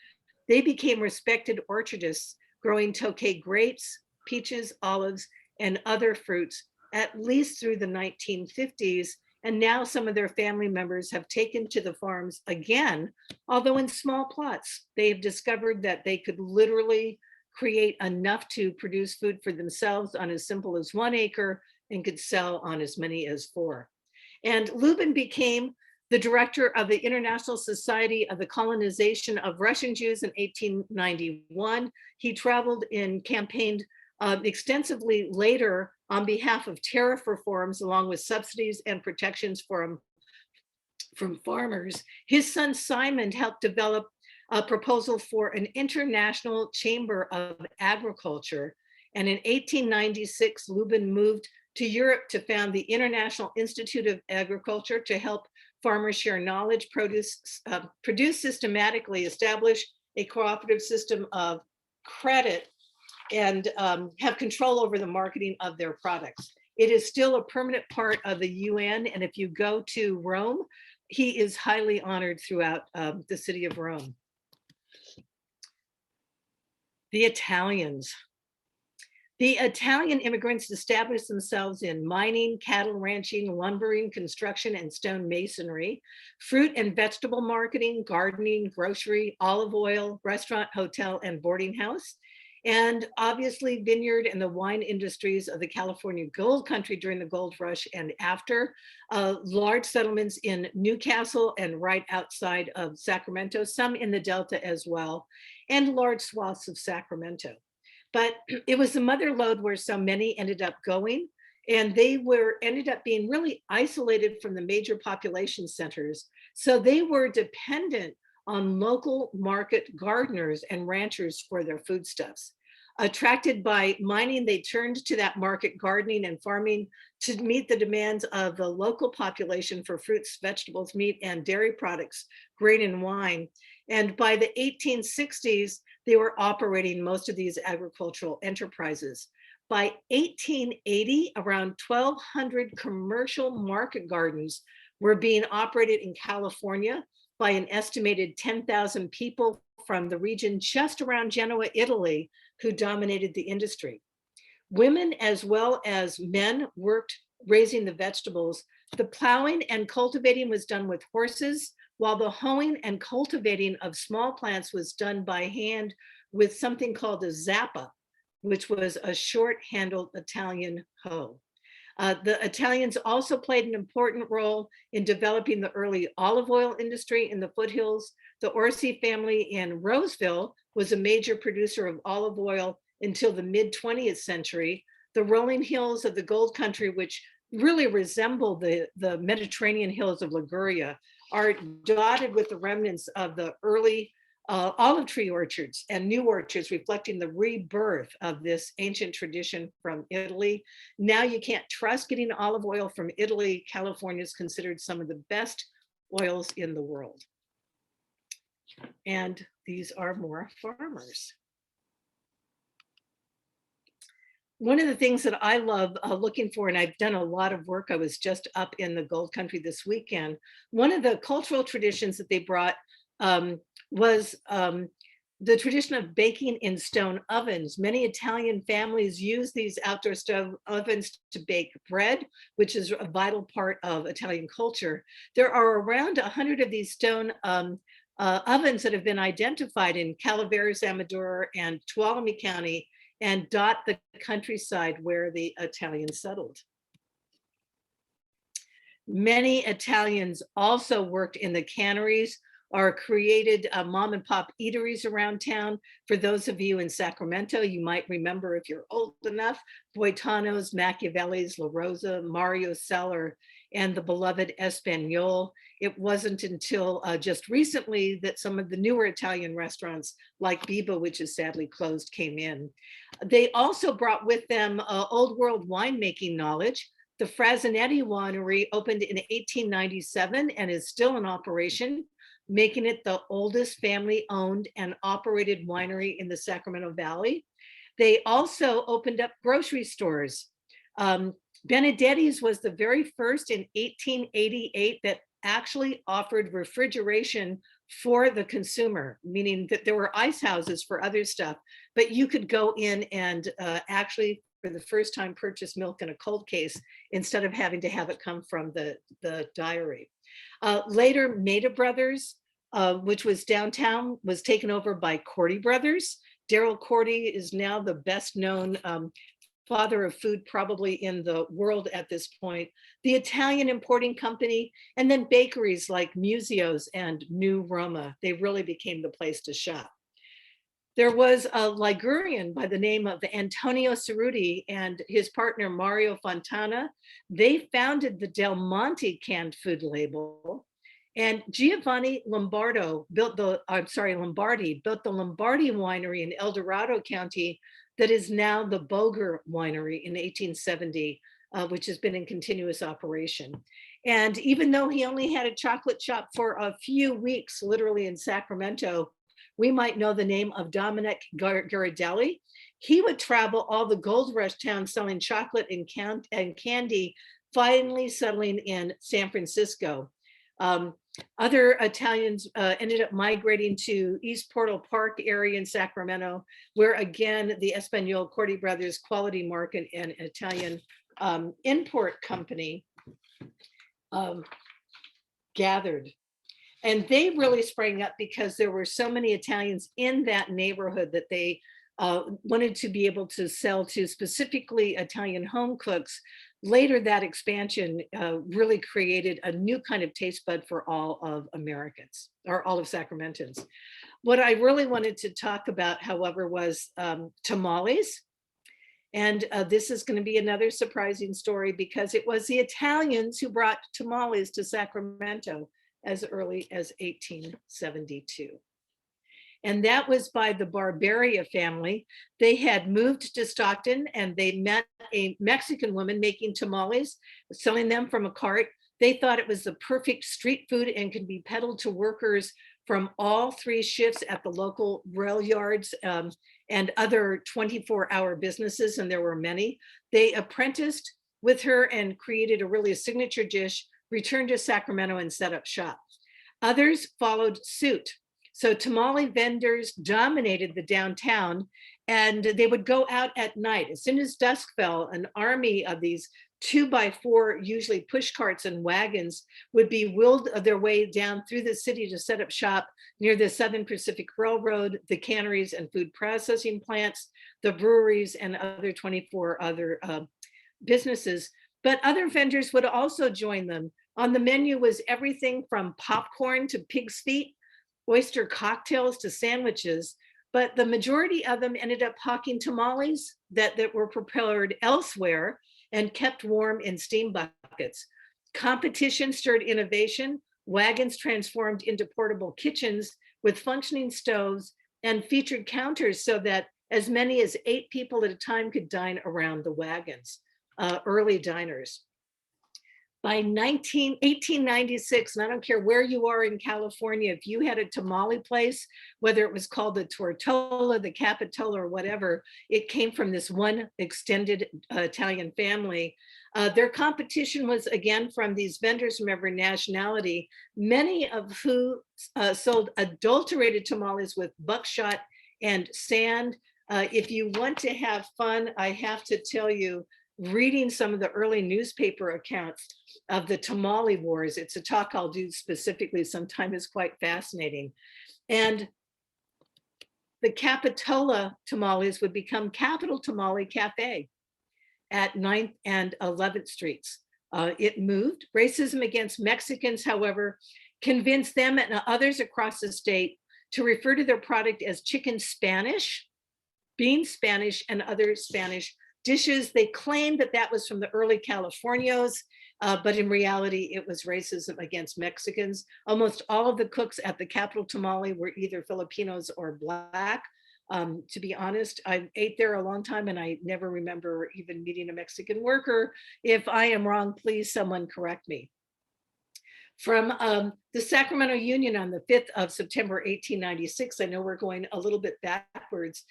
They became respected orchardists, growing Tokay grapes, peaches, olives, and other fruits, at least through the 1950s. And now some of their family members have taken to the farms again, although in small plots. They've discovered that they could literally create enough to produce food for themselves on as simple as 1 acre and could sell on as many as 4. And Lubin became the director of the International Society of the Colonization of Russian Jews in 1891. He traveled and campaigned extensively later on behalf of tariff reforms, along with subsidies and protections from farmers. His son Simon helped develop a proposal for an international chamber of agriculture. And in 1896, Lubin moved to Europe to found the International Institute of Agriculture to help farmers share knowledge, produce systematically, establish a cooperative system of credit, and have control over the marketing of their products. It is still a permanent part of the UN. And if you go to Rome, he is highly honored throughout the city of Rome. The Italians. The Italian immigrants established themselves in mining, cattle ranching, lumbering, construction, and stone masonry, fruit and vegetable marketing, gardening, grocery, olive oil, restaurant, hotel, and boarding house, and obviously vineyard and the wine industries of the California gold country during the gold rush and after, large settlements in Newcastle and right outside of Sacramento, some in the Delta as well, and large swaths of Sacramento. But it was the mother lode where so many ended up going, and they ended up being really isolated from the major population centers. So they were dependent on local market gardeners and ranchers for their foodstuffs. Attracted by mining, they turned to that market gardening and farming to meet the demands of the local population for fruits, vegetables, meat, and dairy products, grain and wine. And by the 1860s, they were operating most of these agricultural enterprises. By 1880, around 1,200 commercial market gardens were being operated in California by an estimated 10,000 people from the region just around Genoa, Italy, who dominated the industry. Women as well as men worked raising the vegetables. The plowing and cultivating was done with horses, while the hoeing and cultivating of small plants was done by hand with something called a zappa, which was a short-handled Italian hoe. The Italians also played an important role in developing the early olive oil industry in the foothills. The Orsi family in Roseville was a major producer of olive oil until the mid-20th century. The rolling hills of the gold country, which really resemble the Mediterranean hills of Liguria, are dotted with the remnants of the early olive tree orchards and new orchards, reflecting the rebirth of this ancient tradition from Italy. Now you can't trust getting olive oil from Italy. California is considered some of the best oils in the world. And these are more farmers. One of the things that I love looking for, and I've done a lot of work, I was just up in the gold country this weekend. One of the cultural traditions that they brought was the tradition of baking in stone ovens. Many Italian families use these outdoor stove ovens to bake bread, which is a vital part of Italian culture. There are around 100 of these stone ovens that have been identified in Calaveras, Amador, and Tuolumne County, and dot the countryside where the Italians settled. Many Italians also worked in the canneries are created mom and pop eateries around town. For those of you in Sacramento, you might remember, if you're old enough, Boitano's, Machiavelli's, La Rosa, Mario Cellar, and the beloved Espanol. It wasn't until just recently that some of the newer Italian restaurants like Biba, which is sadly closed, came in. They also brought with them old world winemaking knowledge. The Frasinetti Winery opened in 1897 and is still in operation, making it the oldest family owned and operated winery in the Sacramento Valley. They also opened up grocery stores. Benedetti's was the very first in 1888 that actually offered refrigeration for the consumer, meaning that there were ice houses for other stuff, but you could go in and actually for the first time purchase milk in a cold case instead of having to have it come from the dairy. Later, Maida Brothers, which was downtown, was taken over by Cordy Brothers. Daryl Cordy is now the best known father of food probably in the world at this point. The Italian importing company, and then bakeries like Musio's and New Roma. They really became the place to shop. There was a Ligurian by the name of Antonio Cerruti and his partner Mario Fontana. They founded the Del Monte canned food label. And Giovanni Lombardi built the Lombardi Winery in El Dorado County that is now the Boger Winery in 1870, which has been in continuous operation. And even though he only had a chocolate shop for a few weeks, literally in Sacramento, we might know the name of Dominic Ghirardelli. He would travel all the gold rush towns selling chocolate and candy, finally settling in San Francisco. Other Italians ended up migrating to East Portal Park area in Sacramento, where again, the Espanol Cordy Brothers Quality Market and Italian import company gathered. And they really sprang up because there were so many Italians in that neighborhood that they wanted to be able to sell to specifically Italian home cooks. Later, that expansion really created a new kind of taste bud for all of Americans, or all of Sacramentans. What I really wanted to talk about, however, was tamales. And this is going to be another surprising story because it was the Italians who brought tamales to Sacramento as early as 1872. And that was by the Barberia family. They had moved to Stockton and they met a Mexican woman making tamales, selling them from a cart. They thought it was the perfect street food and could be peddled to workers from all three shifts at the local rail yards and other 24-hour businesses, and there were many. They apprenticed with her and created a signature dish, returned to Sacramento and set up shop. Others followed suit. So tamale vendors dominated the downtown, and they would go out at night. As soon as dusk fell, an army of these 2x4, usually push carts and wagons, would be wheeled their way down through the city to set up shop near the Southern Pacific Railroad, the canneries and food processing plants, the breweries, and other 24 other businesses. But other vendors would also join them. On the menu was everything from popcorn to pig's feet, oyster cocktails to sandwiches, but the majority of them ended up hawking tamales that were prepared elsewhere and kept warm in steam buckets. Competition stirred innovation. Wagons transformed into portable kitchens with functioning stoves and featured counters so that as many as 8 people at a time could dine around the wagons, early diners. By 1896, and I don't care where you are in California, if you had a tamale place, whether it was called the Tortola, the Capitola, or whatever, it came from this one extended Italian family. Their competition was again from these vendors from every nationality, many of who sold adulterated tamales with buckshot and sand. If you want to have fun, I have to tell you, reading some of the early newspaper accounts of the Tamale Wars, it's a talk I'll do specifically sometime, is quite fascinating. And the Capitola tamales would become Capital Tamale Cafe at 9th and 11th Streets. It moved. Racism against Mexicans, however, convinced them and others across the state to refer to their product as chicken Spanish, bean Spanish, and other Spanish dishes. They claimed that that was from the early Californios, but in reality, it was racism against Mexicans. Almost all of the cooks at the Capital Tamale were either Filipinos or Black. To be honest, I ate there a long time and I never remember even meeting a Mexican worker. If I am wrong, please someone correct me. From the Sacramento Union on the 5th of September, 1896, I know we're going a little bit backwards,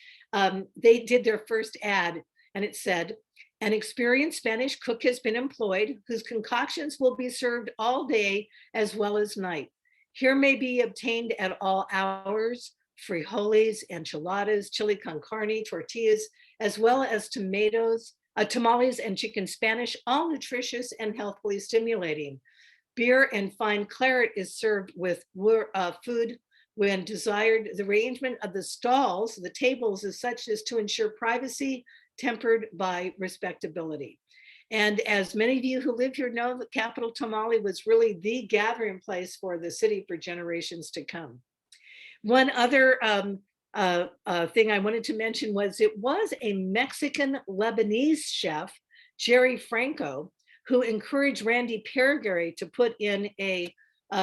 they did their first ad and it said, "An experienced Spanish cook has been employed whose concoctions will be served all day as well as night. Here may be obtained at all hours frijoles, enchiladas, chili con carne, tortillas, as well as tomatoes, tamales and chicken Spanish, all nutritious and healthfully stimulating. Beer and fine claret is served with food when desired. The arrangement of the stalls, the tables, is such as to ensure privacy tempered by respectability." And as many of you who live here know, the Capital Tamale was really the gathering place for the city for generations to come. One other thing I wanted to mention was it was a Mexican Lebanese chef, Jerry Franco, who encouraged Randy Pergary to put in a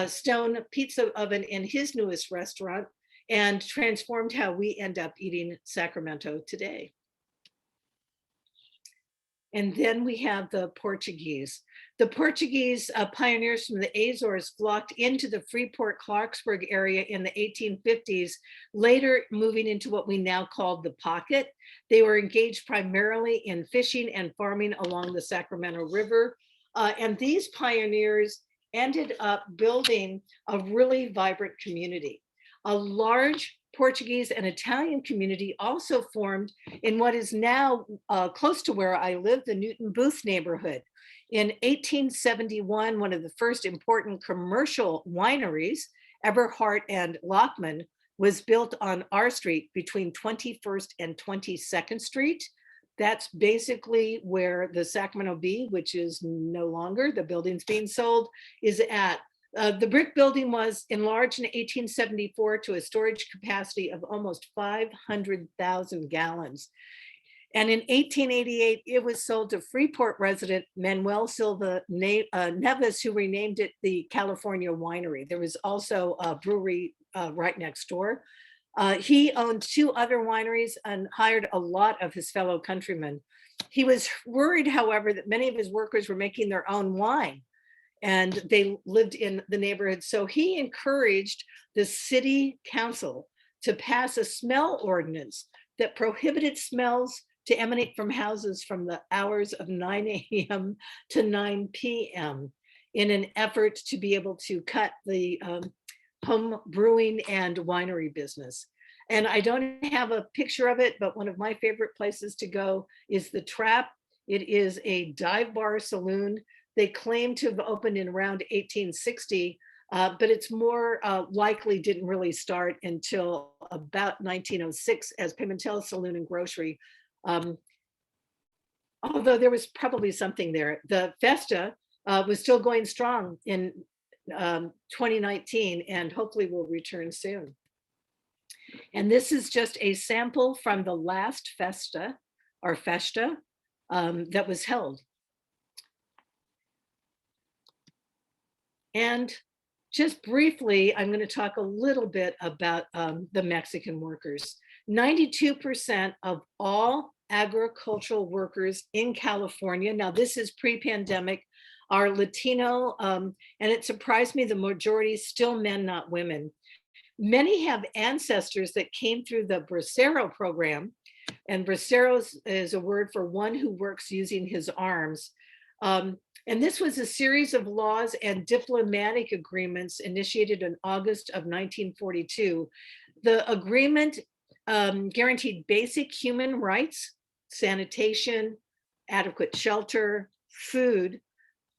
stone pizza oven in his newest restaurant and transformed how we end up eating Sacramento today. And then we have the Portuguese. The Portuguese pioneers from the Azores flocked into the Freeport-Clarksburg area in the 1850s, later moving into what we now call the Pocket. They were engaged primarily in fishing and farming along the Sacramento River. And these pioneers ended up building a really vibrant community. A large Portuguese and Italian community also formed in what is now close to where I live, the Newton Booth neighborhood. In 1871, one of the first important commercial wineries, Eberhard and Lockman, was built on our street between 21st and 22nd Street. That's basically where the Sacramento Bee, which is no longer, the building's being sold, is at. The brick building was enlarged in 1874 to a storage capacity of almost 500,000 gallons. And in 1888, it was sold to Freeport resident Manuel Silva Neves, who renamed it the California Winery. There was also a brewery right next door. He owned 2 other wineries and hired a lot of his fellow countrymen. He was worried, however, that many of his workers were making their own wine and they lived in the neighborhood. So he encouraged the city council to pass a smell ordinance that prohibited smells to emanate from houses from the hours of 9 a.m. to 9 p.m. in an effort to be able to cut the home brewing and winery business. And I don't have a picture of it, but one of my favorite places to go is the Trap. It is a dive bar saloon. They claim to have opened in around 1860, but it's more likely didn't really start until about 1906 as Pimentel Saloon and Grocery. Although there was probably something there. The Festa was still going strong in 2019 and hopefully will return soon. And this is just a sample from the last Festa or Festa that was held. And just briefly, I'm going to talk a little bit about the Mexican workers. 92% of all agricultural workers in California, now this is pre-pandemic, are Latino, and it surprised me the majority is still men, not women. Many have ancestors that came through the bracero program, and bracero is a word for one who works using his arms. And this was a series of laws and diplomatic agreements initiated in August of 1942. The agreement guaranteed basic human rights, sanitation, adequate shelter, food.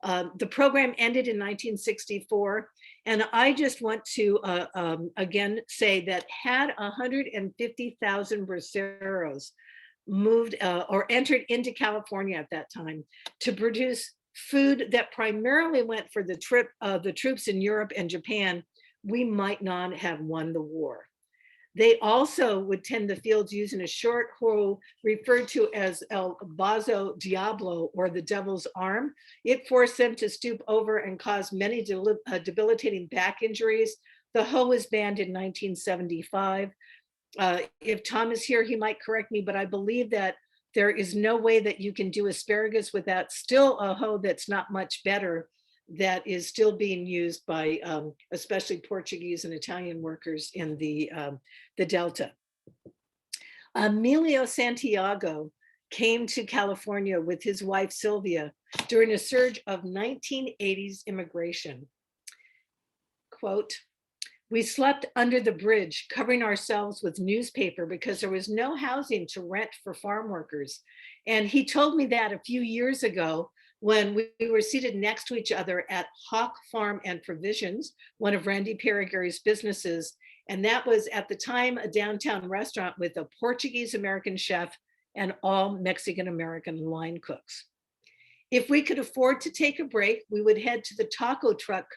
The program ended in 1964. And I just want to, again, say that had 150,000 braceros moved or entered into California at that time to produce food that primarily went for the troops in Europe and Japan, we might not have won the war. They also would tend the fields using a short hoe referred to as el bazo diablo, or the devil's arm. It forced them to stoop over and caused many debilitating back injuries. The hoe was banned in 1975. If Tom is here, he might correct me, but I believe that there is no way that you can do asparagus without still a hoe that's not much better, that is still being used by especially Portuguese and Italian workers in the Delta. Emilio Santiago came to California with his wife Sylvia during a surge of 1980s immigration. Quote, "We slept under the bridge, covering ourselves with newspaper because there was no housing to rent for farm workers." And he told me that a few years ago when we were seated next to each other at Hawk Farm and Provisions, one of Randy Perrigary's businesses. And that was at the time a downtown restaurant with a Portuguese American chef and all Mexican American line cooks. If we could afford to take a break, we would head to the taco truck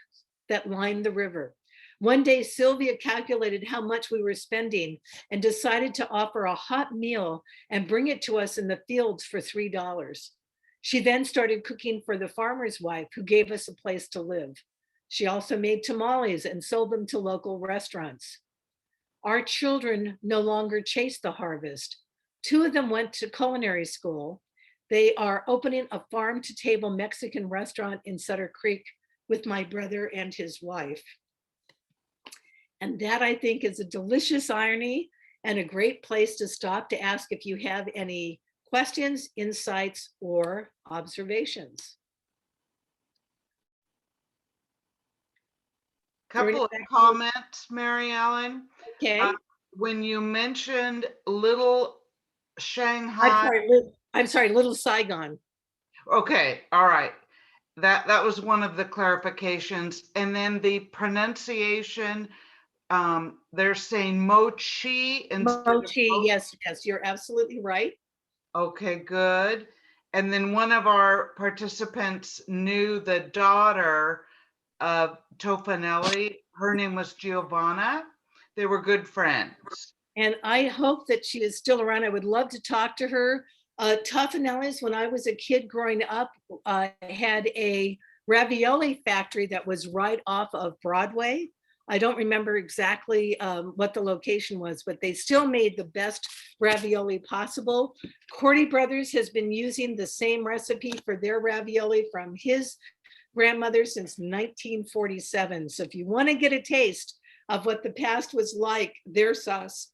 that lined the river. One day, Sylvia calculated how much we were spending and decided to offer a hot meal and bring it to us in the fields for $3. She then started cooking for the farmer's wife, who gave us a place to live. She also made tamales and sold them to local restaurants. Our children no longer chase the harvest. 2 of them went to culinary school. They are opening a farm-to-table Mexican restaurant in Sutter Creek with my brother and his wife. And that, I think, is a delicious irony and a great place to stop to ask if you have any questions, insights, or observations. Couple of comments, Maryellen. Okay. When you mentioned Little Shanghai. I'm sorry, Little Saigon. Okay, all right. That was one of the clarifications. And then the pronunciation, they're saying mochi instead of mochi. Yes, you're absolutely right. Okay, good. And then one of our participants knew the daughter of Tofanelli. Her name was Giovanna. They were good friends. And I hope that she is still around. I would love to talk to her. Tofanelli's, when I was a kid growing up, had a ravioli factory that was right off of Broadway. I don't remember exactly what the location was, but they still made the best ravioli possible. Cordy Brothers has been using the same recipe for their ravioli from his grandmother since 1947. So if you want to get a taste of what the past was like, their sauce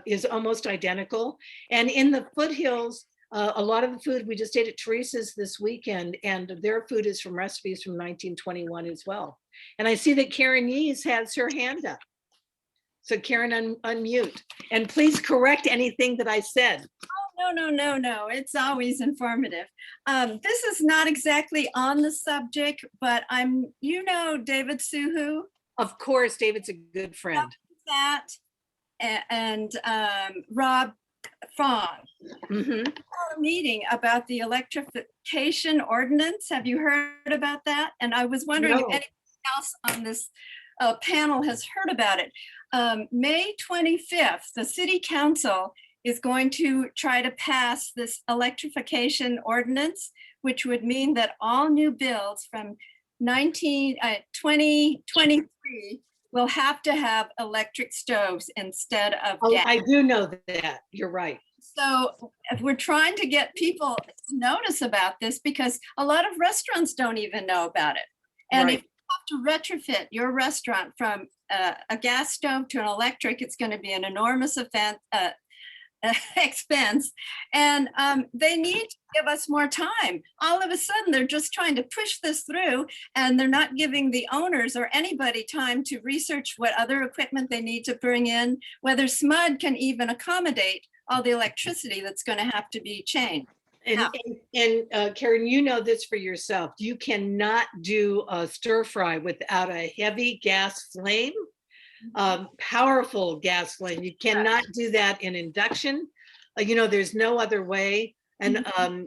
is almost identical. And in the foothills, a lot of the food we just ate at Teresa's this weekend, and their food is from recipes from 1921 as well. And I see that Karen Yees has her hand up. So Karen, unmute. And please correct anything that I said. Oh, no. It's always informative. This is not exactly on the subject, but David Suhu. Of course, David's a good friend. That and Rob Fong. Mm-hmm. A meeting about the Electrification Ordinance. Have you heard about that? And I was wondering if anyone else on this panel has heard about it. May 25th, the City Council is going to try to pass this Electrification Ordinance, which would mean that all new builds from 2023 will have to have electric stoves instead of gas. I do know that. You're right. So if we're trying to get people to notice about this, because a lot of restaurants don't even know about it. And if you have to retrofit your restaurant from a gas stove to an electric, it's going to be an enormous expense. And they need to give us more time. All of a sudden, they're just trying to push this through, and they're not giving the owners or anybody time to research what other equipment they need to bring in, whether SMUD can even accommodate all the electricity that's going to have to be changed. And Karen, you know this for yourself. You cannot do a stir fry without a heavy gas flame, powerful gas flame. You cannot do that in induction. There's no other way. And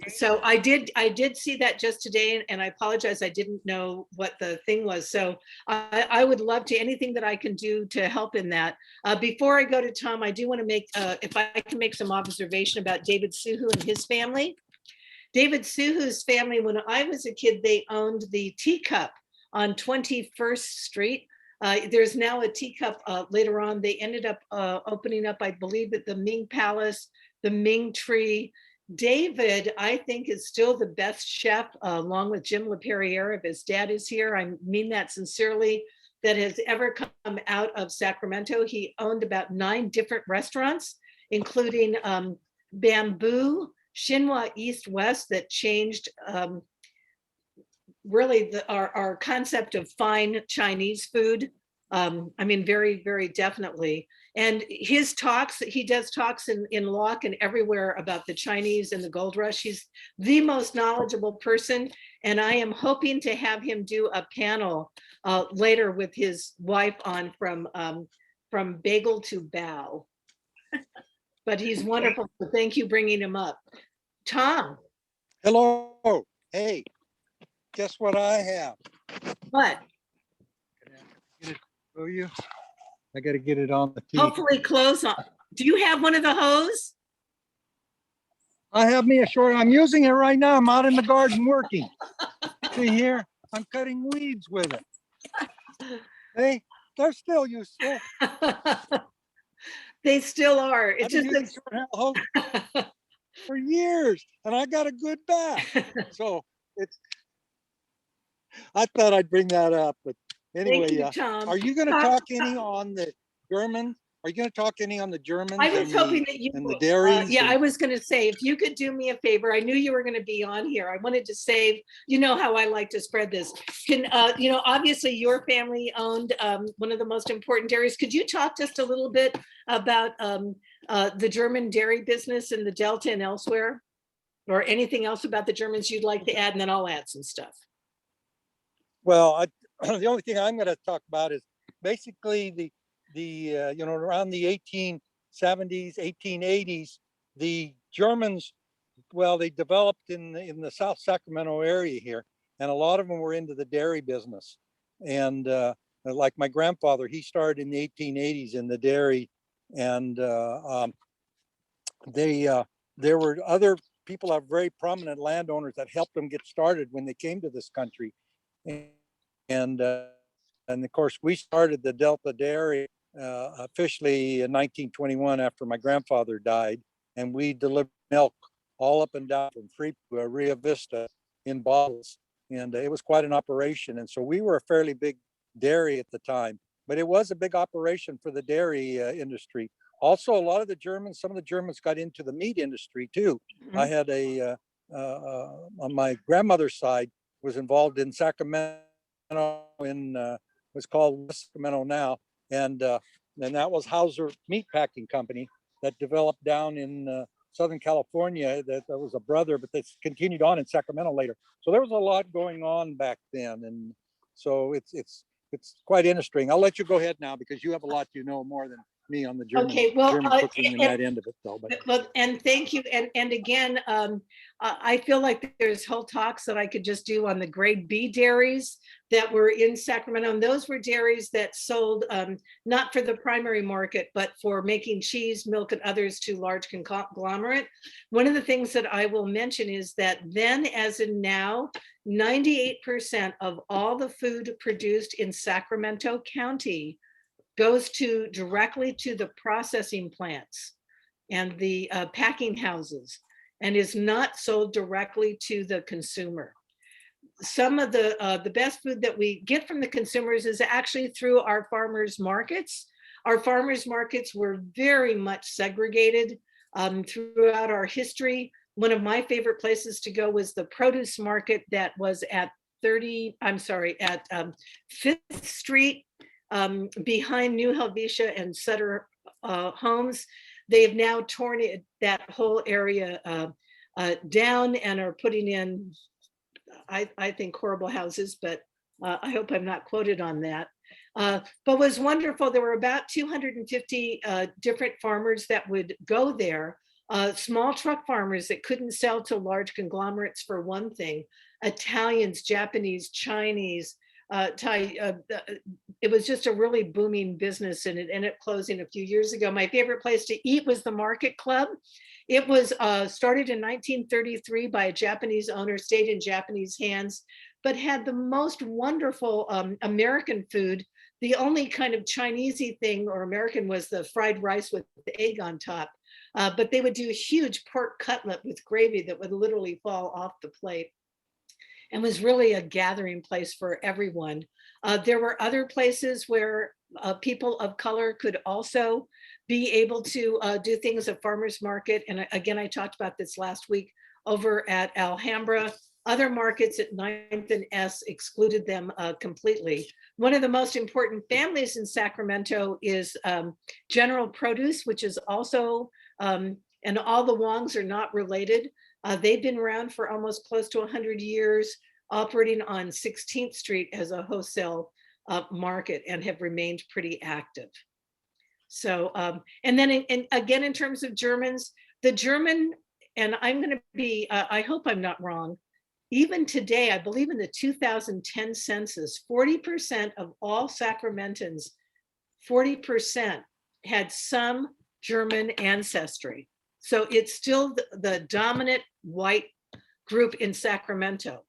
so I did see that just today, and I apologize, I didn't know what the thing was. So I would love to, anything that I can do to help in that. Before I go to Tom, I do want to make, if I can make some observation about David Suhu and his family. David Suhu's family, when I was a kid, they owned the Teacup on 21st Street. There's now a Teacup later on. They ended up opening up, I believe, at the Ming Palace, the Ming Tree. David, I think, is still the best chef, along with Jim LaPerriere, if his dad is here. I mean that sincerely, that has ever come out of Sacramento. He owned about 9 different restaurants, including Bamboo, Shinwa East West, that changed really our concept of fine Chinese food. I mean, very, very definitely. And his talks, he does talks in Locke and everywhere about the Chinese and the gold rush. He's the most knowledgeable person. And I am hoping to have him do a panel later with his wife on from bagel to bow. But he's wonderful. So thank you bringing him up. Tom. Hello. Hey, guess what I have? What? Will you? I got to get it on the TV. Hopefully close on. Do you have one of the hose? I have me a short. I'm using it right now. I'm out in the garden working. See here? I'm cutting weeds with it. Hey, they're still useful. They still are. It's I've been just using short handle hose for years, and I got a good back. So it's. I thought I'd bring that up, but anyway, thank you, Tom. are you going to talk any on the Germans? Are you going to talk any on the Germans? I was hoping that you and the dairies. yeah, I was going to say, if you could do me a favor, I knew you were going to be on here. I wanted to save, you know how I like to spread this. Can you know, obviously your family owned one of the most important dairies. Could you talk just a little bit about the German dairy business in the Delta and elsewhere, or anything else about the Germans you'd like to add, and then I'll add some stuff. Well, the only thing I'm going to talk about is basically the you know, around the 1870s, 1880s, the Germans, well, they developed in the South Sacramento area here, and a lot of them were into the dairy business. And like my grandfather, he started in the 1880s in the dairy, and there were other people, are very prominent landowners that helped them get started when they came to this country. And of course, we started the Delta Dairy officially in 1921 after my grandfather died, and we delivered milk all up and down from Freeport to Rio Vista in bottles, and it was quite an operation. And so we were a fairly big dairy at the time, but it was a big operation for the dairy industry. Also, a lot of the Germans, some of the Germans got into the meat industry too. Mm-hmm. I had on my grandmother's side, was involved in Sacramento, in what's called Sacramento now, and that was Hauser Meat Packing Company that developed down in Southern California. That was a brother, but they continued on in Sacramento later. So there was a lot going on back then, and so it's quite interesting. I'll let you go ahead now because you have a lot you know more than me on the German, okay, well, German cooking and that end of it. So, well, and thank you. And again, I feel like there's whole talks that I could just do on the grade B dairies that were in Sacramento. And those were dairies that sold not for the primary market, but for making cheese, milk, and others to large conglomerate. One of the things that I will mention is that then, as in now, 98% of all the food produced in Sacramento County goes directly to the processing plants and the packing houses, and is not sold directly to the consumer. Some of the best food that we get from the consumers is actually through our farmers markets. Our farmers markets were very much segregated throughout our history. One of my favorite places to go was the produce market that was at 5th Street, behind New Helvetia and Sutter Homes. They have now torn that whole area down and are putting in, I think, horrible houses, but I hope I'm not quoted on that. But was wonderful. There were about 250 different farmers that would go there. Small truck farmers that couldn't sell to large conglomerates for one thing, Italians, Japanese, Chinese, Thai, it was just a really booming business, and it ended up closing a few years ago. My favorite place to eat was the Market Club. It was started in 1933 by a Japanese owner, stayed in Japanese hands, but had the most wonderful American food. The only kind of Chinesey thing or American was the fried rice with the egg on top. But they would do a huge pork cutlet with gravy that would literally fall off the plate, and was really a gathering place for everyone. There were other places where people of color could also be able to do things at farmers market. And again, I talked about this last week over at Alhambra. Other markets at 9th and S excluded them completely. One of the most important families in Sacramento is General Produce, which is also, and all the Wongs are not related. They've been around for almost close to 100 years, operating on 16th Street as a wholesale market, and have remained pretty active. So, and then again, in terms of Germans, the German, and I'm going to be, I hope I'm not wrong, even today, I believe in the 2010 census, 40% of all Sacramentans, 40% had some German ancestry. So it's still the dominant white group in Sacramento.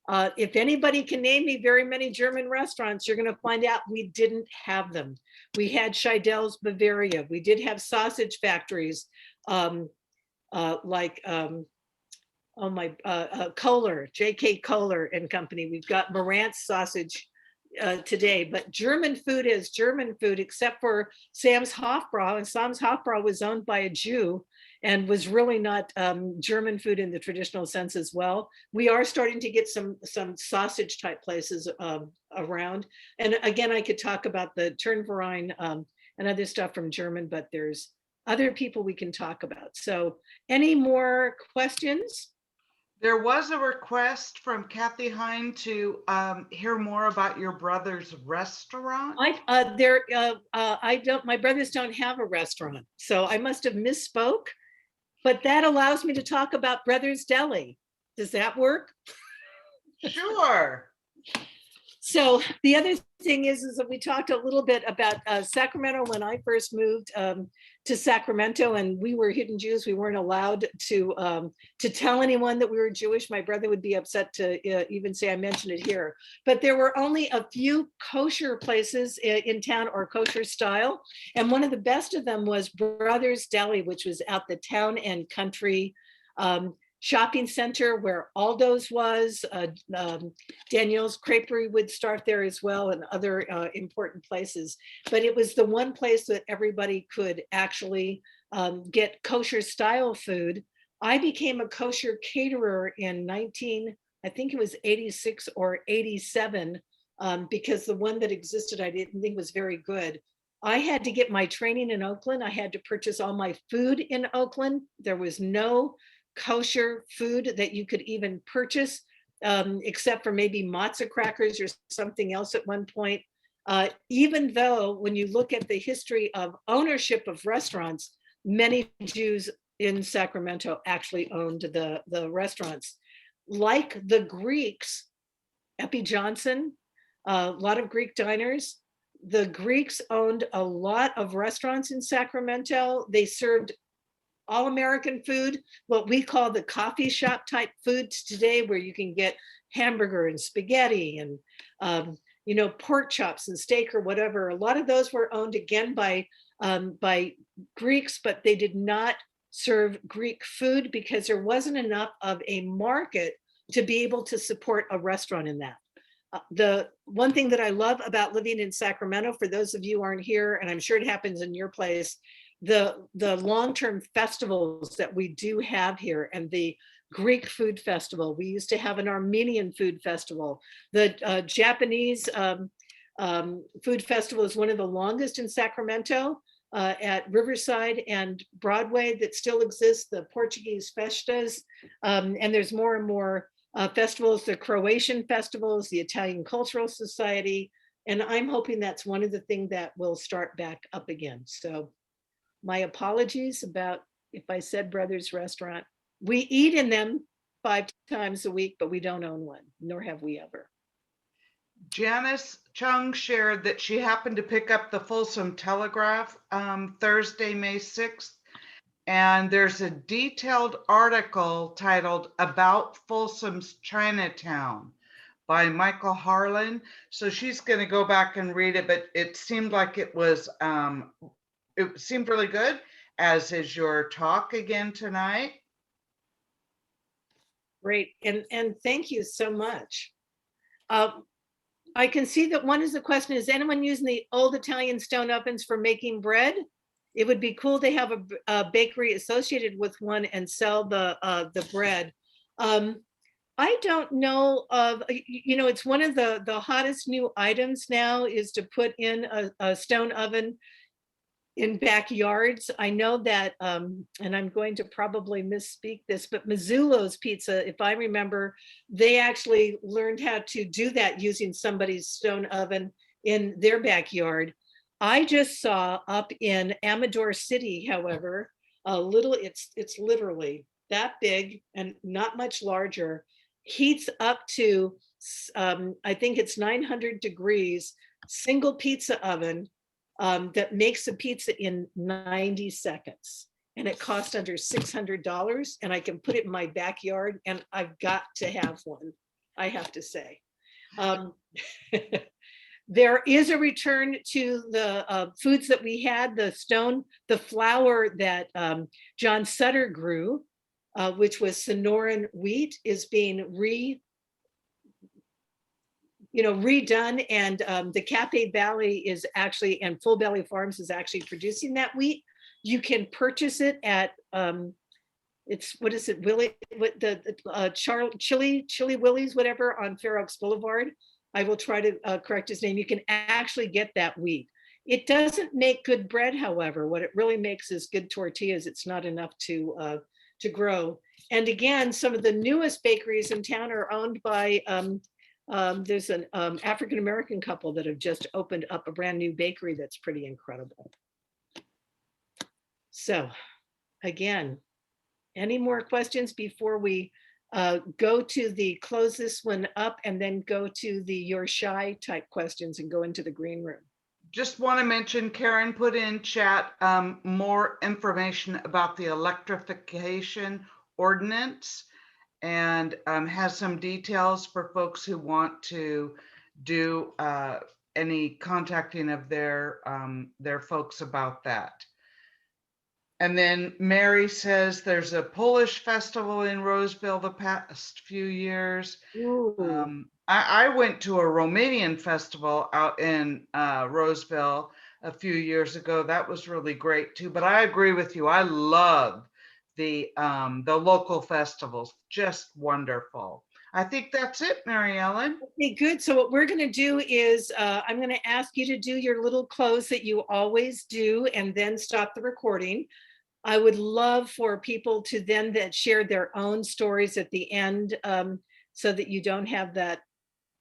If anybody can name me very many German restaurants, you're going to find out we didn't have them. We had Scheidel's Bavaria. We did have sausage factories like Kohler, J.K. Kohler and Company. We've got Marantz sausage today, but German food is German food, except for Sam's Hofbrau, and Sam's Hofbrau was owned by a Jew and was really not German food in the traditional sense as well. We are starting to get some sausage type places around. And again, I could talk about the Turnverein and other stuff from German, but there's other people we can talk about. So any more questions? There was a request from Kathy Hine to hear more about your brother's restaurant. I don't, my brothers don't have a restaurant, so I must have misspoke, but that allows me to talk about Brothers Deli. Does that work? Sure. So the other thing is that we talked a little bit about Sacramento when I first moved to Sacramento, and we were hidden Jews. We weren't allowed to tell anyone that we were Jewish. My brother would be upset to even say I mentioned it here. But there were only a few kosher places in town, or kosher style. And one of the best of them was Brothers Deli, which was at the Town and Country shopping center where Aldo's was. Daniel's Creperie would start there as well, and other important places. But it was the one place that everybody could actually get kosher style food. I became a kosher caterer in I think it was 86 or 87, because the one that existed I didn't think was very good. I had to get my training in Oakland. I had to purchase all my food in Oakland. There was no kosher food that you could even purchase, except for maybe matzah crackers or something else at one point. Even though when you look at the history of ownership of restaurants, many Jews in Sacramento actually owned the restaurants. Like the Greeks, Epi Johnson, a lot of Greek diners, the Greeks owned a lot of restaurants in Sacramento. They served all American food, what we call the coffee shop type foods today, where you can get hamburger and spaghetti and pork chops and steak or whatever. A lot of those were owned again by Greeks, but they did not serve Greek food because there wasn't enough of a market to be able to support a restaurant in that. The one thing that I love about living in Sacramento, for those of you who aren't here, and I'm sure it happens in your place, the long-term festivals that we do have here, and the Greek food festival. We used to have an Armenian food festival. The Japanese food festival is one of the longest in Sacramento, at Riverside and Broadway, that still exists. The Portuguese festas, and there's more and more festivals, the Croatian festivals, the Italian Cultural Society, and I'm hoping that's one of the things that will start back up again. So my apologies about if I said Brothers Restaurant. We eat in them 5 times a week, but we don't own one, nor have we ever. Janice Chung shared that she happened to pick up the Folsom Telegraph Thursday, May 6th, and there's a detailed article titled About Folsom's Chinatown by Michael Harlan. So she's going to go back and read it, but it seemed like it seemed really good, as is your talk again tonight. Great, and thank you so much. I can see that one is the question, is anyone using the old Italian stone ovens for making bread? It would be cool to have a bakery associated with one and sell the bread. I don't know of, it's one of the hottest new items now is to put in a stone oven in backyards. I know that, and I'm going to probably misspeak this, but Mazzullo's Pizza, if I remember, they actually learned how to do that using somebody's stone oven in their backyard. I just saw up in Amador City, however, it's literally that big and not much larger, heats up to, I think it's 900 degrees, single pizza oven, that makes a pizza in 90 seconds. And it cost under $600, and I can put it in my backyard, and I've got to have one, I have to say. There is a return to the foods that we had, the flour that John Sutter grew, which was Sonoran wheat, is being redone, and the Cafe Valley is actually, and Full Belly Farms is actually producing that wheat. You can purchase it at Chili Willie's, whatever, on Fair Oaks Boulevard. I will try to correct his name. You can actually get that wheat. It doesn't make good bread, however. What it really makes is good tortillas. It's not enough to grow. And again, some of the newest bakeries in town are owned by there's an African-American couple that have just opened up a brand new bakery that's pretty incredible. So again, any more questions before we go to the close this one up and then go to the you're shy type questions and go into the green room? Just want to mention, Karen put in chat more information about the Electrification Ordinance, and has some details for folks who want to do any contacting of their folks about that. And then Mary says there's a Polish festival in Roseville the past few years. I went to a Romanian festival out in Roseville a few years ago. That was really great too. But I agree with you. I love the local festivals, just wonderful. I think that's it, Maryellen. Okay, good. So what we're going to do is I'm going to ask you to do your little close that you always do and then stop the recording. I would love for people to then that share their own stories at the end, so that you don't have that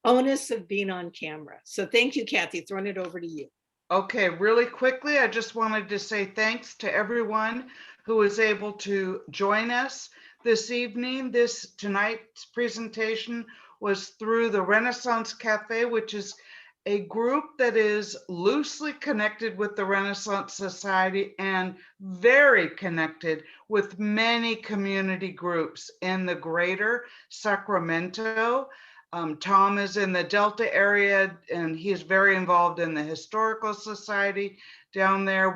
onus of being on camera. So thank you, Kathy, throwing it over to you. Okay, really quickly, I just wanted to say thanks to everyone who was able to join us this evening. Tonight's presentation was through the Renaissance Cafe, which is a group that is loosely connected with the Renaissance Society and very connected with many community groups in the greater Sacramento. Tom is in the Delta area, and he is very involved in the Historical Society down there.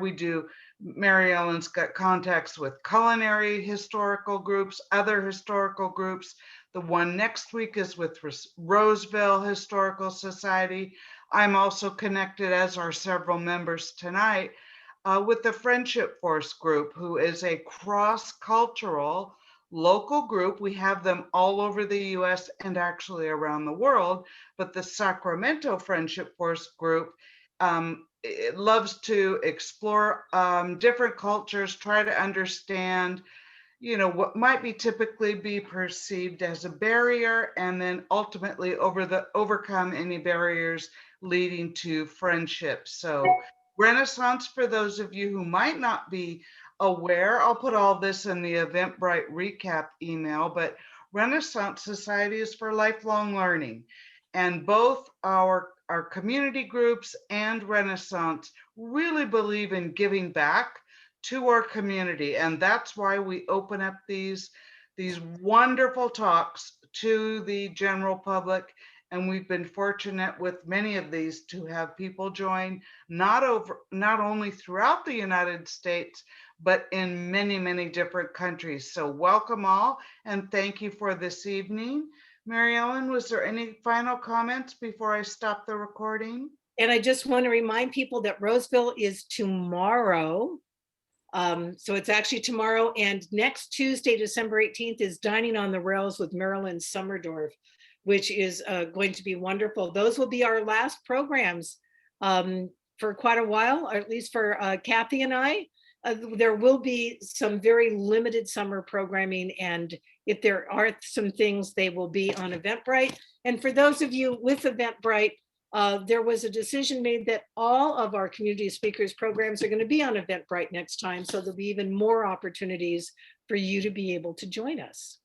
Maryellen's got contacts with culinary historical groups, other historical groups. The one next week is with Roseville Historical Society. I'm also connected, as are several members tonight, with the Friendship Force group, who is a cross-cultural local group. We have them all over the US and actually around the world, but the Sacramento Friendship Force group it loves to explore different cultures, try to understand, what might be typically be perceived as a barrier, and then ultimately overcome any barriers leading to friendship. So Renaissance, for those of you who might not be aware, I'll put all this in the Eventbrite recap email, but Renaissance Society is for lifelong learning. And both our community groups and Renaissance really believe in giving back to our community. And that's why we open up these wonderful talks to the general public. And we've been fortunate with many of these to have people join not only throughout the United States, but in many, many different countries. So welcome all, and thank you for this evening. Maryellen, was there any final comments before I stop the recording? And I just want to remind people that Roseville is tomorrow. So it's actually tomorrow, and next Tuesday, December 18th, is Dining on the Rails with Maryland Summerdorf, which is going to be wonderful. Those will be our last programs for quite a while, or at least for Kathy and I. There will be some very limited summer programming, and if there are some things, they will be on Eventbrite. And for those of you with Eventbrite, there was a decision made that all of our community speakers programs are going to be on Eventbrite next time, so there'll be even more opportunities for you to be able to join us.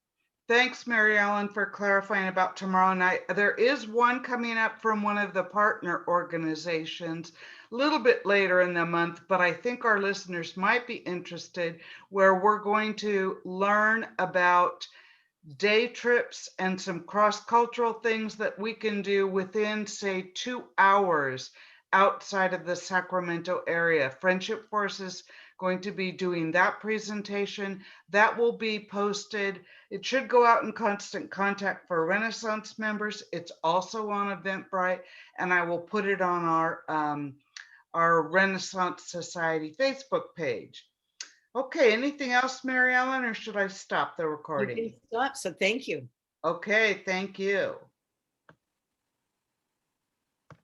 Thanks, Maryellen, for clarifying about tomorrow night. There is one coming up from one of the partner organizations a little bit later in the month, but I think our listeners might be interested, where we're going to learn about day trips and some cross-cultural things that we can do within, say, 2 hours outside of the Sacramento area. Friendship Force is going to be doing that presentation. That will be posted. It should go out in Constant Contact for Renaissance members. It's also on Eventbrite, and I will put it on our Renaissance Society Facebook page. Okay, anything else, Maryellen, or should I stop the recording? You can stop, so thank you. Okay, thank you.